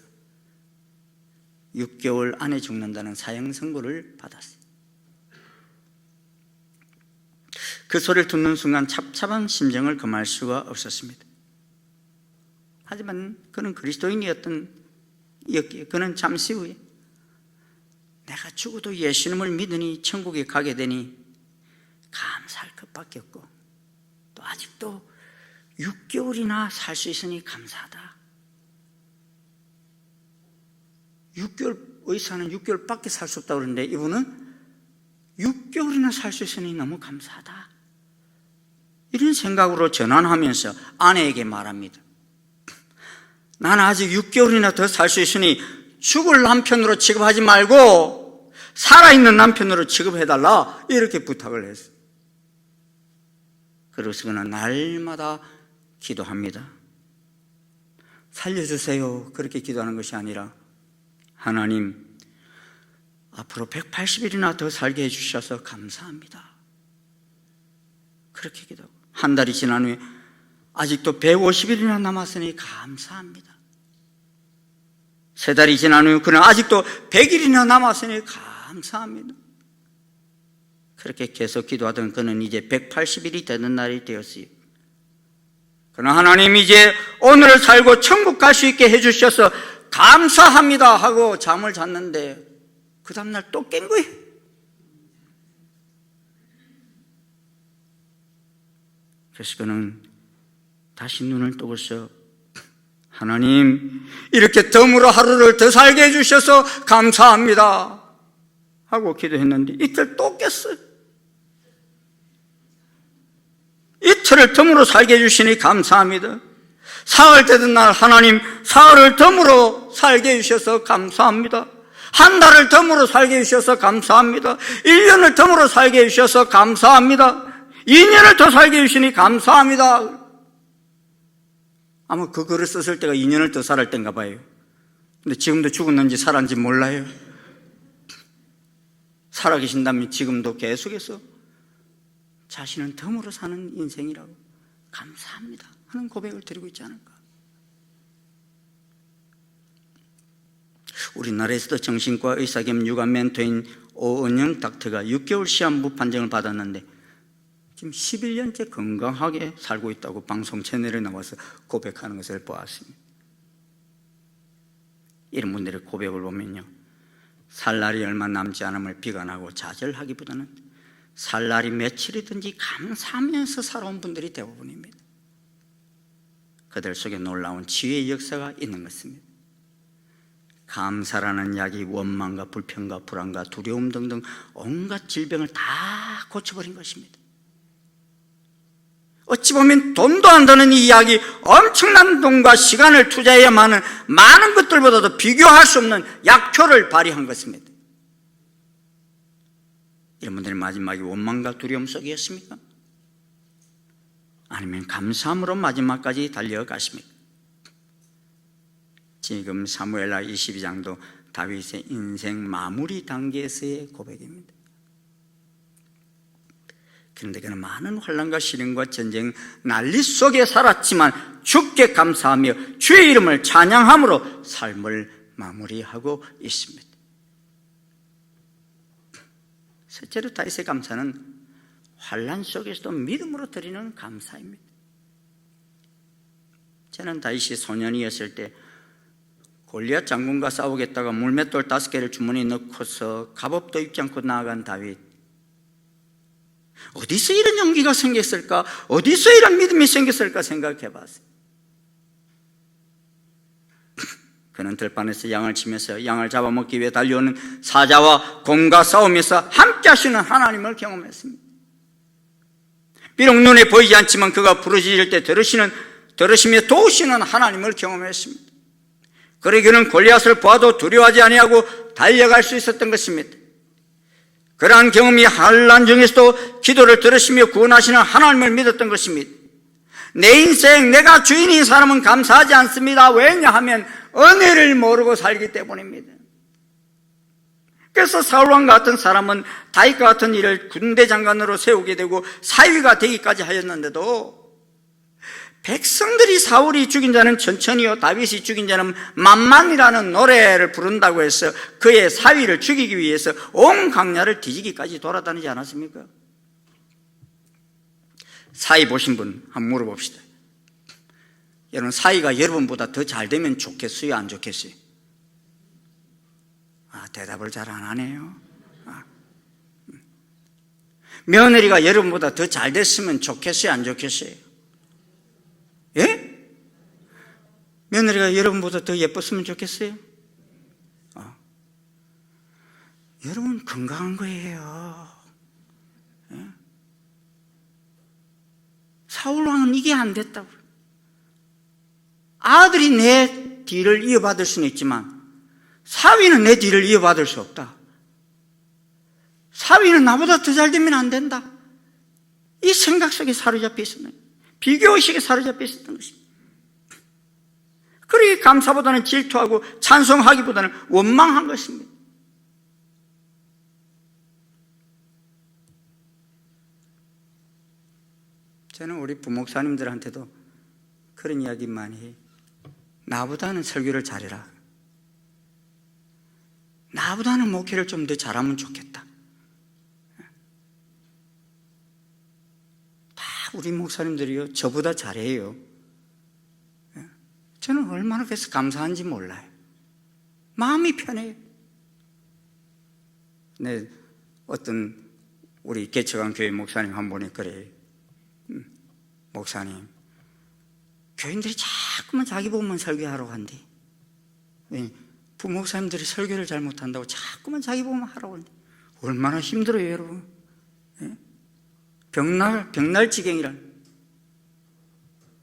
6개월 안에 죽는다는 사형 선고를 받았어요. 그 소리를 듣는 순간 찹찹한 심정을 금할 수가 없었습니다. 하지만 그는 그리스도인이었기에 그는 잠시 후에 내가 죽어도 예수님을 믿으니 천국에 가게 되니 감사할 것밖에 없고 또 아직도 6개월이나 살 수 있으니 감사하다. 6개월, 의사는 6개월밖에 살 수 없다고 그러는데 이분은 6개월이나 살 수 있으니 너무 감사하다. 이런 생각으로 전환하면서 아내에게 말합니다. 나는 아직 6개월이나 더 살 수 있으니 죽을 남편으로 취급하지 말고 살아있는 남편으로 취급해달라, 이렇게 부탁을 했어요. 그래서 그는 날마다 기도합니다. 살려주세요, 그렇게 기도하는 것이 아니라 하나님, 앞으로 180일이나 더 살게 해주셔서 감사합니다, 그렇게 기도하고, 한 달이 지난 후에 아직도 150일이나 남았으니 감사합니다. 3달이 지난 후 그는 아직도 100일이나 남았으니 감사합니다. 그렇게 계속 기도하던 그는 이제 180일이 되는 날이 되었어요. 그러나 하나님, 이제 오늘을 살고 천국 갈 수 있게 해주셔서 감사합니다 하고 잠을 잤는데 그 다음날 또 깬 거예요. 그래서 그는 다시 눈을 뜨고서 하나님, 이렇게 덤으로 하루를 더 살게 해주셔서 감사합니다 하고 기도했는데 이틀 또 깼어요. 이틀을 덤으로 살게 해주시니 감사합니다. 사흘 되던 날 하나님, 사흘을 덤으로 살게 해주셔서 감사합니다. 한 달을 덤으로 살게 해주셔서 감사합니다. 1년을 덤으로 살게 해주셔서 감사합니다. 2년을 더 살게 해주시니 감사합니다. 아마 그 글을 썼을 때가 2년을 더 살을 땐가 봐요. 근데 지금도 죽었는지 살았는지 몰라요. 살아계신다면 지금도 계속해서 자신은 덤으로 사는 인생이라고 감사합니다 하는 고백을 드리고 있지 않을까. 우리나라에서도 정신과 의사 겸 육아 멘토인 오은영 닥터가 6개월 시한부 판정을 받았는데 지금 11년째 건강하게 살고 있다고 방송 채널에 나와서 고백하는 것을 보았습니다. 이런 분들의 고백을 보면요, 살 날이 얼마 남지 않음을 비관하고 좌절하기보다는 살 날이 며칠이든지 감사하면서 살아온 분들이 대부분입니다. 그들 속에 놀라운 치유의 역사가 있는 것입니다. 감사라는 약이 원망과 불평과 불안과 두려움 등등 온갖 질병을 다 고쳐버린 것입니다. 어찌 보면 돈도 안 드는 이 약이 엄청난 돈과 시간을 투자해야만 하는 많은 것들보다도 비교할 수 없는 약효를 발휘한 것입니다. 이런 분들의 마지막이 원망과 두려움 속이었습니까? 아니면 감사함으로 마지막까지 달려가십니까? 지금 사무엘하 22장도 다윗의 인생 마무리 단계에서의 고백입니다. 그런데 그는 많은 환난과 시련과 전쟁 난리 속에 살았지만 주께 감사하며 주의 이름을 찬양함으로 삶을 마무리하고 있습니다. 셋째로 다윗의 감사는 환난 속에서도 믿음으로 드리는 감사입니다. 저는 다윗이 소년이었을 때 골리앗 장군과 싸우겠다가 물맷돌 5개를 주머니에 넣고서 갑옷도 입지 않고 나아간 다윗, 어디서 이런 용기가 생겼을까? 어디서 이런 믿음이 생겼을까 생각해 봤어요. 그는 들판에서 양을 치면서 양을 잡아먹기 위해 달려오는 사자와 곰과 싸우면서 함께 하시는 하나님을 경험했습니다. 비록 눈에 보이지 않지만 그가 부르짖을 때 들으시며 도우시는 하나님을 경험했습니다. 그러기에 그는 골리앗을 보아도 두려워하지 아니하고 달려갈 수 있었던 것입니다. 그러한 경험이 환난 중에서도 기도를 들으시며 구원하시는 하나님을 믿었던 것입니다. 내 인생 내가 주인인 사람은 감사하지 않습니다. 왜냐하면 은혜를 모르고 살기 때문입니다. 그래서 사울왕 같은 사람은 다윗과 같은 일을 군대 장관으로 세우게 되고 사위가 되기까지 하였는데도 백성들이 사울이 죽인 자는 천천히요 다윗이 죽인 자는 만만이라는 노래를 부른다고 해서 그의 사위를 죽이기 위해서 온 강야를 뒤지기까지 돌아다니지 않았습니까? 사위 보신 분 한번 물어봅시다. 여러분, 사위가 여러분보다 더 잘 되면 좋겠어요, 안 좋겠어요? 대답을 잘 안 하네요. 며느리가 여러분보다 더 잘 됐으면 좋겠어요, 안 좋겠어요? 예? 며느리가 여러분보다 더 예뻤으면 좋겠어요? 여러분 건강한 거예요. 예? 사울왕은 이게 안 됐다고요. 아들이 내 뒤를 이어받을 수는 있지만 사위는 내 뒤를 이어받을 수 없다. 사위는 나보다 더 잘 되면 안 된다. 이 생각 속에 사로잡혀 있었는 거예요. 비교의식에 사로잡혀 있었던 것입니다. 그러기 감사보다는 질투하고 찬송하기보다는 원망한 것입니다. 저는 우리 부목사님들한테도 그런 이야기 많이 해요. 나보다는 설교를 잘해라. 나보다는 목회를 좀 더 잘하면 좋겠다. 다 우리 목사님들이요, 저보다 잘해요. 저는 얼마나 그래서 감사한지 몰라요. 마음이 편해요. 네, 어떤 우리 개척한 교회 목사님 한 분이 그래요. 목사님, 교인들이 자꾸만 자기 보면 설교하러 간대. 부목사님들이 설교를 잘 못한다고 자꾸만 자기 보면 하라고 하는데 얼마나 힘들어요, 여러분. 병날 지경이라.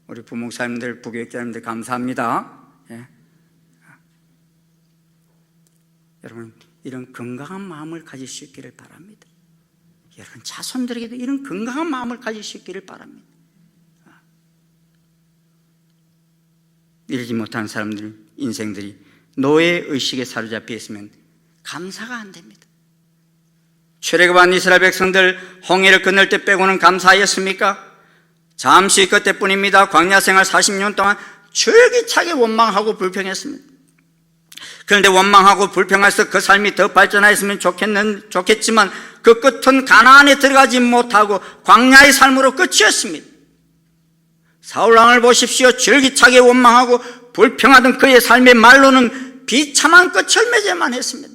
우리 부목사님들, 부교육자님들 감사합니다. 여러분, 이런 건강한 마음을 가질 수 있기를 바랍니다. 여러분 자손들에게도 이런 건강한 마음을 가질 수 있기를 바랍니다. 이러지 못하는 사람들 인생들이 노예의식에 사로잡혀 있으면 감사가 안 됩니다. 출애굽한 이스라엘 백성들 홍해를 건널 때 빼고는 감사하였습니까? 잠시 그때뿐입니다. 광야 생활 40년 동안 줄기차게 원망하고 불평했습니다. 그런데 원망하고 불평해서 그 삶이 더 발전하였으면 좋겠지만 그 끝은 가나안에 들어가지 못하고 광야의 삶으로 끝이었습니다. 사울왕을 보십시오. 줄기차게 원망하고 불평하던 그의 삶의 말로는 비참한 끝을 맺어야만 했습니다.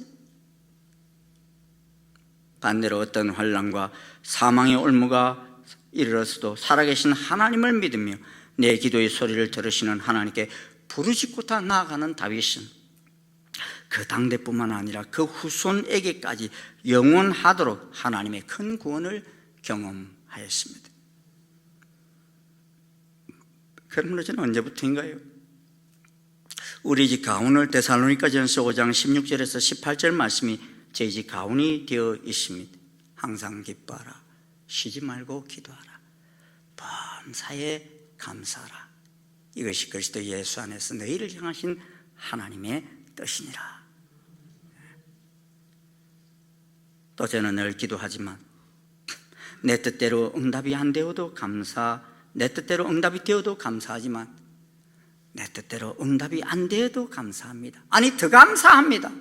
반대로 어떤 환난과 사망의 올무가 이르렀어도 살아계신 하나님을 믿으며 내 기도의 소리를 들으시는 하나님께 부르짖고 나아가는 다윗은 그 당대뿐만 아니라 그 후손에게까지 영원하도록 하나님의 큰 구원을 경험하였습니다. 그러므로 저는 언제부터인가요? 우리 집 가훈을 데살로니가전서 5장 16절에서 18절 말씀이 저희 집 가훈이 되어 있습니다. 항상 기뻐하라, 쉬지 말고 기도하라, 범사에 감사하라. 이것이 그리스도 예수 안에서 너희를 향하신 하나님의 뜻이니라. 또 저는 늘 기도하지만 내 뜻대로 응답이 안 되어도 내 뜻대로 응답이 되어도 감사하지만 내 뜻대로 응답이 안 되어도 감사합니다. 아니, 더 감사합니다.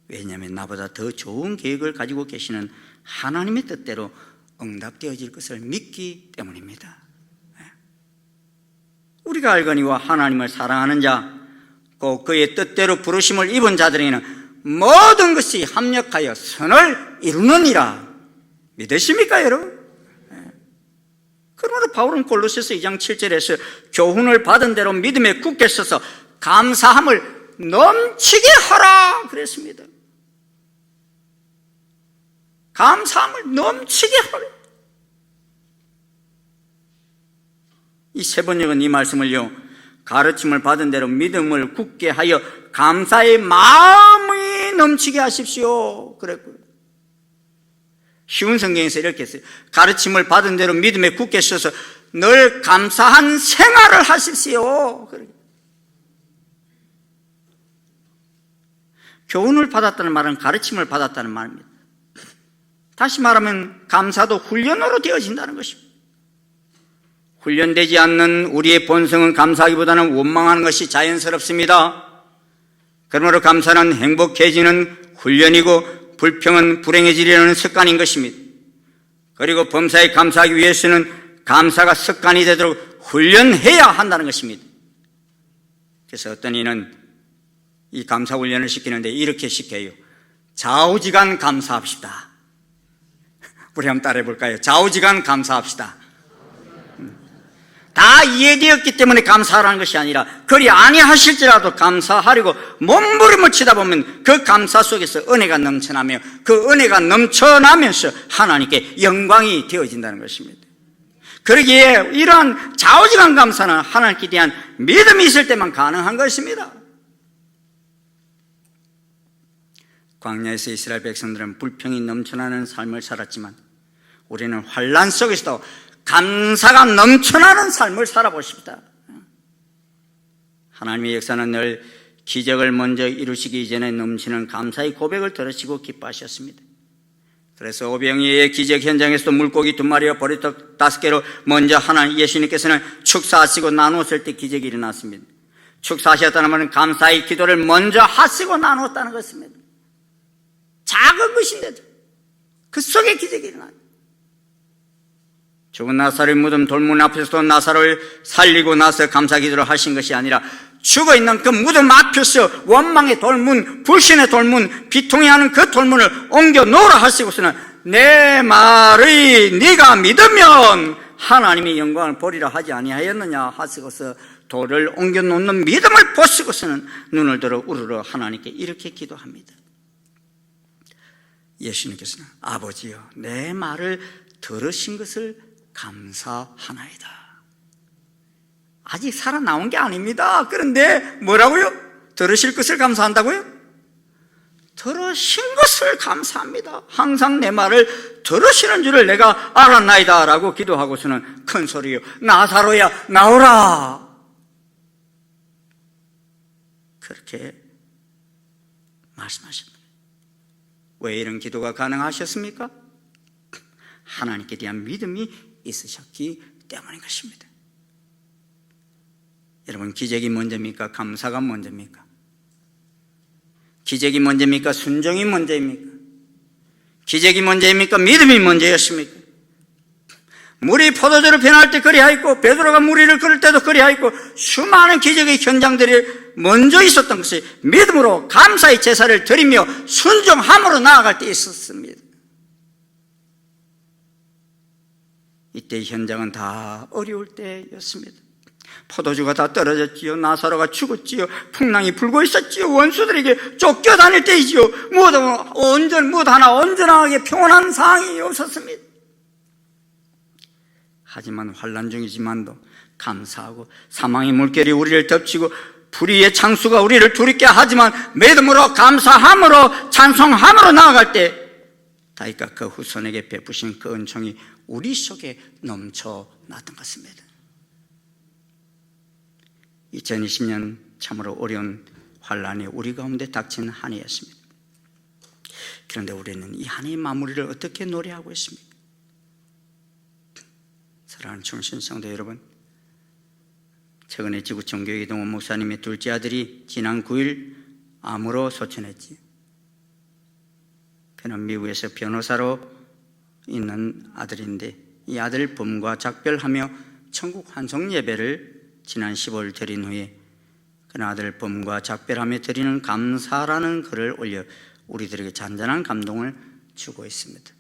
왜냐하면 나보다 더 좋은 계획을 가지고 계시는 하나님의 뜻대로 응답되어질 것을 믿기 때문입니다. 우리가 알거니와 하나님을 사랑하는 자, 꼭 그의 뜻대로 부르심을 입은 자들에게는 모든 것이 합력하여 선을 이루느니라. 믿으십니까, 여러분? 그러므로 바울은 골로새서 2장 7절에서 교훈을 받은 대로 믿음에 굳게 서서 감사함을 넘치게 하라 그랬습니다. 감사함을 넘치게 하라. 이 세 번역은 이 말씀을요, 가르침을 받은 대로 믿음을 굳게 하여 감사의 마음이 넘치게 하십시오 그랬고요. 쉬운 성경에서 이렇게 했어요. 가르침을 받은 대로 믿음에 굳게 서서 늘 감사한 생활을 하십시오. 교훈을 받았다는 말은 가르침을 받았다는 말입니다. 다시 말하면 감사도 훈련으로 되어진다는 것입니다. 훈련되지 않는 우리의 본성은 감사하기보다는 원망하는 것이 자연스럽습니다. 그러므로 감사는 행복해지는 훈련이고 불평은 불행해지려는 습관인 것입니다. 그리고 범사에 감사하기 위해서는 감사가 습관이 되도록 훈련해야 한다는 것입니다. 그래서 어떤 이는 이 감사 훈련을 시키는데 이렇게 시켜요. 좌우지간 감사합시다. 우리 한번 따라해 볼까요? 좌우지간 감사합시다. 다 이해되었기 때문에 감사하라는 것이 아니라 그리 아니하실지라도 감사하려고 몸부림을 치다 보면 그 감사 속에서 은혜가 넘쳐나며 그 은혜가 넘쳐나면서 하나님께 영광이 되어진다는 것입니다. 그러기에 이러한 좌우지간 감사는 하나님께 대한 믿음이 있을 때만 가능한 것입니다. 광야에서 이스라엘 백성들은 불평이 넘쳐나는 삶을 살았지만 우리는 환난 속에서도 감사가 넘쳐나는 삶을 살아보십시다. 하나님의 역사는 늘 기적을 먼저 이루시기 이전에 넘치는 감사의 고백을 들으시고 기뻐하셨습니다. 그래서 오병이의 기적 현장에서도 물고기 2마리와 보리떡 5개로 먼저 하나님 예수님께서는 축사하시고 나누었을 때 기적이 일어났습니다. 축사하셨다는 말은 감사의 기도를 먼저 하시고 나누었다는 것입니다. 작은 것인데도 그 속에 기적이 일어났습니다. 죽은 나사로의 무덤 돌문 앞에서도 나사로를 살리고 나서 감사 기도를 하신 것이 아니라 죽어있는 그 무덤 앞에서 원망의 돌문, 불신의 돌문, 비통해하는 그 돌문을 옮겨 놓으라 하시고서는 내 말의 네가 믿으면 하나님의 영광을 보리라 하지 아니하였느냐 하시고서 돌을 옮겨 놓는 믿음을 보시고서는 눈을 들어 우르르 하나님께 이렇게 기도합니다. 예수님께서는 아버지여 내 말을 들으신 것을 감사하나이다. 아직 살아나온 게 아닙니다. 그런데 뭐라고요? 들으실 것을 감사한다고요? 들으신 것을 감사합니다. 항상 내 말을 들으시는 줄을 내가 알았나이다 라고 기도하고서는 큰 소리요 나사로야 나오라. 그렇게 말씀하셨습니다. 왜 이런 기도가 가능하셨습니까? 하나님께 대한 믿음이 있으셨기 때문인 것입니다. 여러분 기적이 먼저입니까? 감사가 먼저입니까? 기적이 문제입니까? 순종이 문제입니까? 기적이 문제입니까? 믿음이 문제였습니까? 물이 포도주로 변할 때 그리하였고 베드로가 물 위를 걸을 때도 그리하였고 수많은 기적의 현장들이 먼저 있었던 것이 믿음으로 감사의 제사를 드리며 순종함으로 나아갈 때 있었습니다. 이때 현장은 다 어려울 때였습니다. 포도주가 다 떨어졌지요. 나사로가 죽었지요. 풍랑이 불고 있었지요. 원수들에게 쫓겨다닐 때이지요. 무엇 하나 온전하게 평온한 상황이 없었습니다. 하지만 환난 중이지만도 감사하고 사망의 물결이 우리를 덮치고 불의의 창수가 우리를 두렵게 하지만 믿음으로 감사함으로 찬송함으로 나아갈 때 다윗과 그 후손에게 베푸신 그 은총이 우리 속에 넘쳐났던 것입니다. 2020년 참으로 어려운 환난이 우리 가운데 닥친 한 해였습니다. 그런데 우리는 이 한 해의 마무리를 어떻게 노래하고 있습니까? 사랑하는 충신 성도 여러분, 최근에 지구촌 교회 이동원 목사님의 둘째 아들이 지난 9일 암으로 소천했지요. 그는 미국에서 변호사로 있는 아들인데 이 아들 범과 작별하며 천국 환송 예배를 지난 10월 드린 후에 그 아들 범과 작별하며 드리는 감사라는 글을 올려 우리들에게 잔잔한 감동을 주고 있습니다.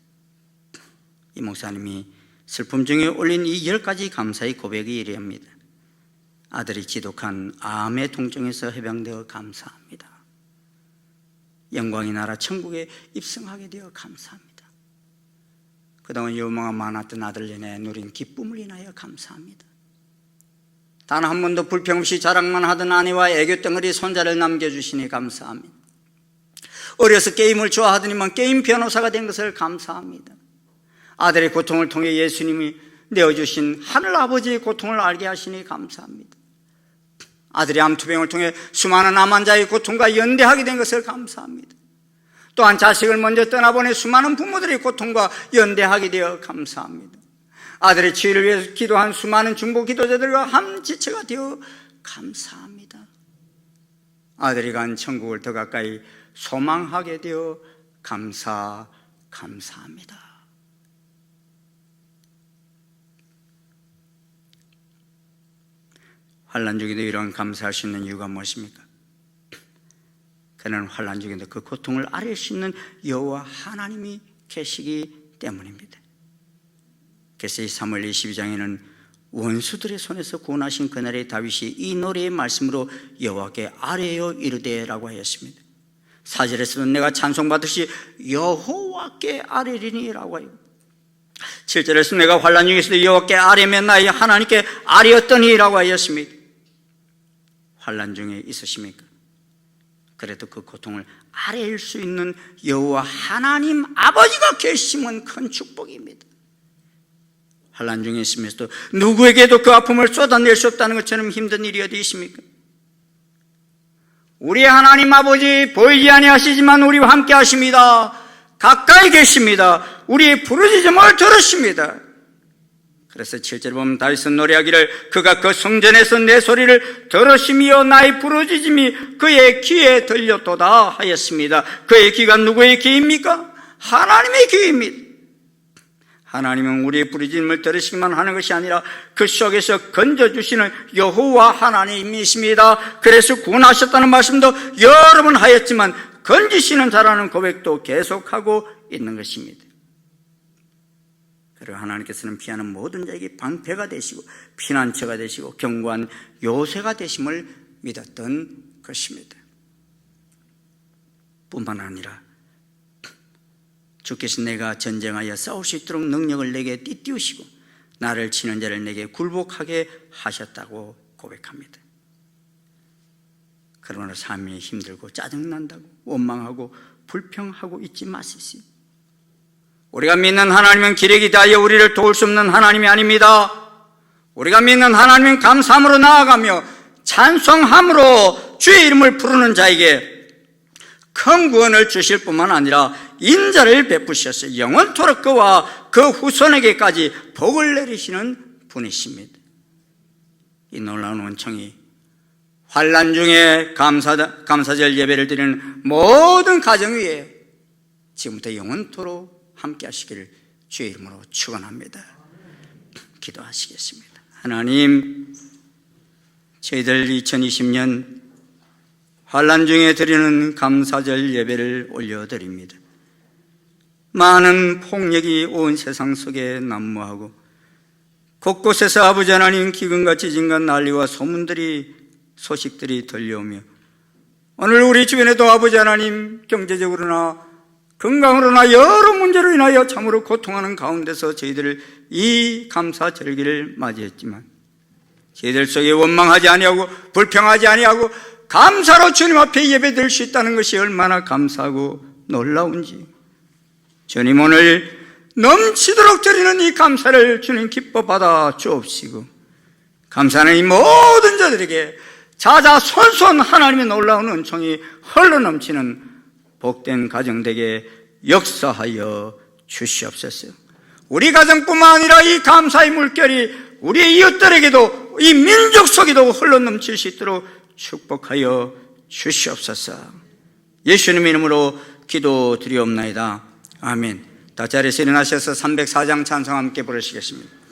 이 목사님이 슬픔 중에 올린 이 10가지 감사의 고백이 이래합니다. 아들이 지독한 암의 통증에서 해방되어 감사합니다. 영광의 나라 천국에 입성하게 되어 감사합니다. 그동안 요망가 많았던 아들 연에 누린 기쁨을 인하여 감사합니다. 단 한 번도 불평 없이 자랑만 하던 아내와 애교 덩어리 손자를 남겨주시니 감사합니다. 어려서 게임을 좋아하더니만 게임 변호사가 된 것을 감사합니다. 아들의 고통을 통해 예수님이 내어주신 하늘 아버지의 고통을 알게 하시니 감사합니다. 아들의 암투병을 통해 수많은 암 환자의 고통과 연대하게 된 것을 감사합니다. 또한 자식을 먼저 떠나보내 수많은 부모들의 고통과 연대하게 되어 감사합니다. 아들의 치유를 위해서 기도한 수많은 중보 기도자들과 한 지체가 되어 감사합니다. 아들이 간 천국을 더 가까이 소망하게 되어 감사합니다. 환난 중에도 이러한 감사할 수 있는 이유가 무엇입니까? 그는 환난 중에도 그 고통을 앓을 수 있는 여호와 하나님이 계시기 때문입니다. 그래서 이 사무엘 22장에는 원수들의 손에서 구원하신 그날의 다윗이 이 노래의 말씀으로 여호와께 아뢰어 이르되라고 하였습니다. 4절에서는 내가 찬송받듯이 여호와께 아뢰리니 라고 하여 7절에서 내가 환난 중에서도 여호와께 아뢰며 나의 하나님께 아뢰었더니 라고 하였습니다. 환난 중에 있으십니까? 그래도 그 고통을 아뢰일 수 있는 여호와 하나님 아버지가 계시면 큰 축복입니다. 환난 중에 있으면서도 누구에게도 그 아픔을 쏟아낼 수 없다는 것처럼 힘든 일이 어디 있습니까? 우리 하나님 아버지 보이지 아니하시지만 우리와 함께 하십니다. 가까이 계십니다. 우리의 부르짖음을 들으십니다. 그래서 7절에 보면 다윗은 노래하기를 그가 그 성전에서 내 소리를 들으시며 나의 부르짖음이 그의 귀에 들렸도다 하였습니다. 그의 귀가 누구의 귀입니까? 하나님의 귀입니다. 하나님은 우리의 부르짖음을 들으시기만 하는 것이 아니라 그 속에서 건져주시는 여호와 하나님이십니다. 그래서 구원하셨다는 말씀도 여러 번 하였지만 건지시는 자라는 고백도 계속하고 있는 것입니다. 그리고 하나님께서는 피하는 모든 자에게 방패가 되시고 피난처가 되시고 견고한 요새가 되심을 믿었던 것입니다. 뿐만 아니라 주께서 내가 전쟁하여 싸울 수 있도록 능력을 내게 띠띠우시고 나를 치는 자를 내게 굴복하게 하셨다고 고백합니다. 그러나 삶이 힘들고 짜증난다고 원망하고 불평하고 있지 마십시오. 우리가 믿는 하나님은 기력이 다하여 우리를 도울 수 없는 하나님이 아닙니다. 우리가 믿는 하나님은 감사함으로 나아가며 찬송함으로 주의 이름을 부르는 자에게 큰 구원을 주실 뿐만 아니라 인자를 베푸셔서 영원토록 그와 그 후손에게까지 복을 내리시는 분이십니다. 이 놀라운 은총이 환난 중에 감사절 예배를 드리는 모든 가정 위에 지금부터 영원토록 함께 하시기를 주의 이름으로 축원합니다. 기도하시겠습니다. 하나님, 저희들 2020년 환난 중에 드리는 감사절 예배를 올려드립니다. 많은 폭력이 온 세상 속에 난무하고 곳곳에서 아버지 하나님 기근과 지진과 난리와 소식들이 들려오며 오늘 우리 주변에도 아버지 하나님 경제적으로나 건강으로나 여러 문제로 인하여 참으로 고통하는 가운데서 저희들을 이 감사절기를 맞이했지만 저희들 속에 원망하지 아니하고 불평하지 아니하고 감사로 주님 앞에 예배드릴 수 있다는 것이 얼마나 감사하고 놀라운지 주님 오늘 넘치도록 드리는 이 감사를 주님 기뻐 받아 주옵시고 감사는 이 모든 자들에게 자자손손 하나님의 놀라운 은총이 흘러넘치는 복된 가정 되게 역사하여 주시옵소서. 우리 가정뿐만 아니라 이 감사의 물결이 우리 이웃들에게도 이 민족 속에도 흘러넘칠 수 있도록 축복하여 주시옵소서. 예수님 이름으로 기도드리옵나이다. 아멘. 다 자리에서 일어나셔서 304장 찬송 함께 부르시겠습니다.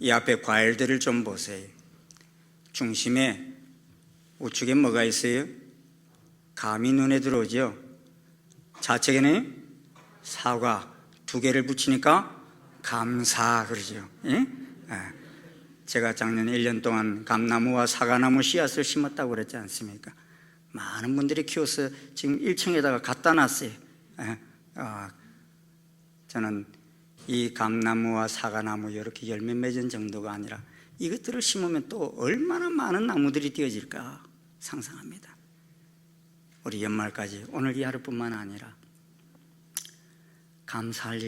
이 앞에 과일들을 좀 보세요. 중심에 우측에 뭐가 있어요? 감이 눈에 들어오죠. 좌측에는 사과 2개를 붙이니까 감사 그러죠. 예? 제가 작년 1년 동안 감나무와 사과나무 씨앗을 심었다고 그랬지 않습니까? 많은 분들이 키워서 지금 1층에다가 갖다 놨어요. 저는 이 감나무와 사과나무 이렇게 열매 맺은 정도가 아니라 이것들을 심으면 또 얼마나 많은 나무들이 띄어질까 상상합니다. 우리 연말까지 오늘 이 하루뿐만 아니라 감사한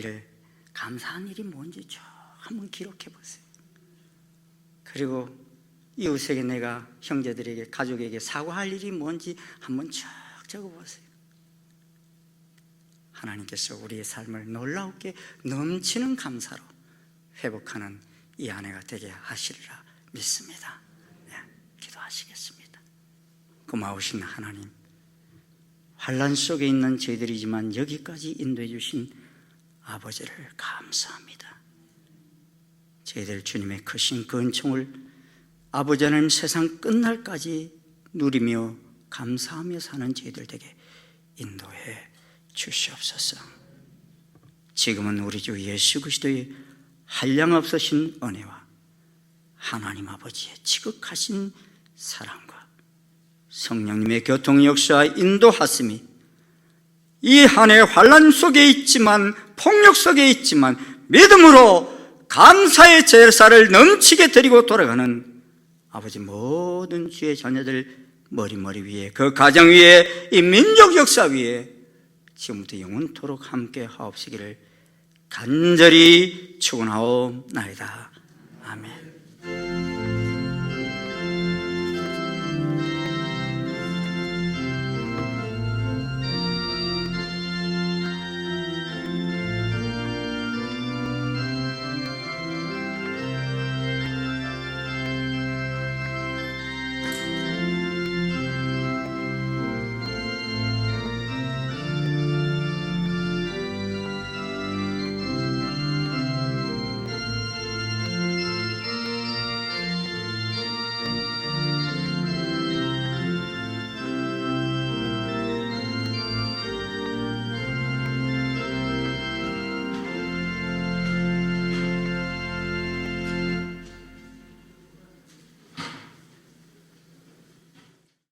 일이 뭔지 쭉 한번 기록해 보세요. 그리고 이웃에게 내가 형제들에게 가족에게 사과할 일이 뭔지 한번 쭉 적어보세요. 하나님께서 우리의 삶을 놀랍게 넘치는 감사로 회복하는 이 한 해가 되게 하시리라 믿습니다. 기도하시겠습니다. 고마우신 하나님, 환난 속에 있는 저희들이지만 여기까지 인도해 주신 아버지를 감사합니다. 저희들 주님의 크신 그 은총을 아버지 하나님 세상 끝날까지 누리며 감사하며 사는 저희들 되게 인도해 주시옵소서. 지금은 우리 주 예수 그리스도의 한량없으신 은혜와 하나님 아버지의 지극하신 사랑과 성령님의 교통 역사 인도하심이 이 한 해 환난 속에 있지만 폭력 속에 있지만 믿음으로 감사의 제사를 넘치게 드리고 돌아가는 아버지 모든 주의 자녀들 머리 위에 그 가정 위에 이 민족 역사 위에 지금부터 영원토록 함께 하옵시기를 간절히 축원하옵나이다. 아멘.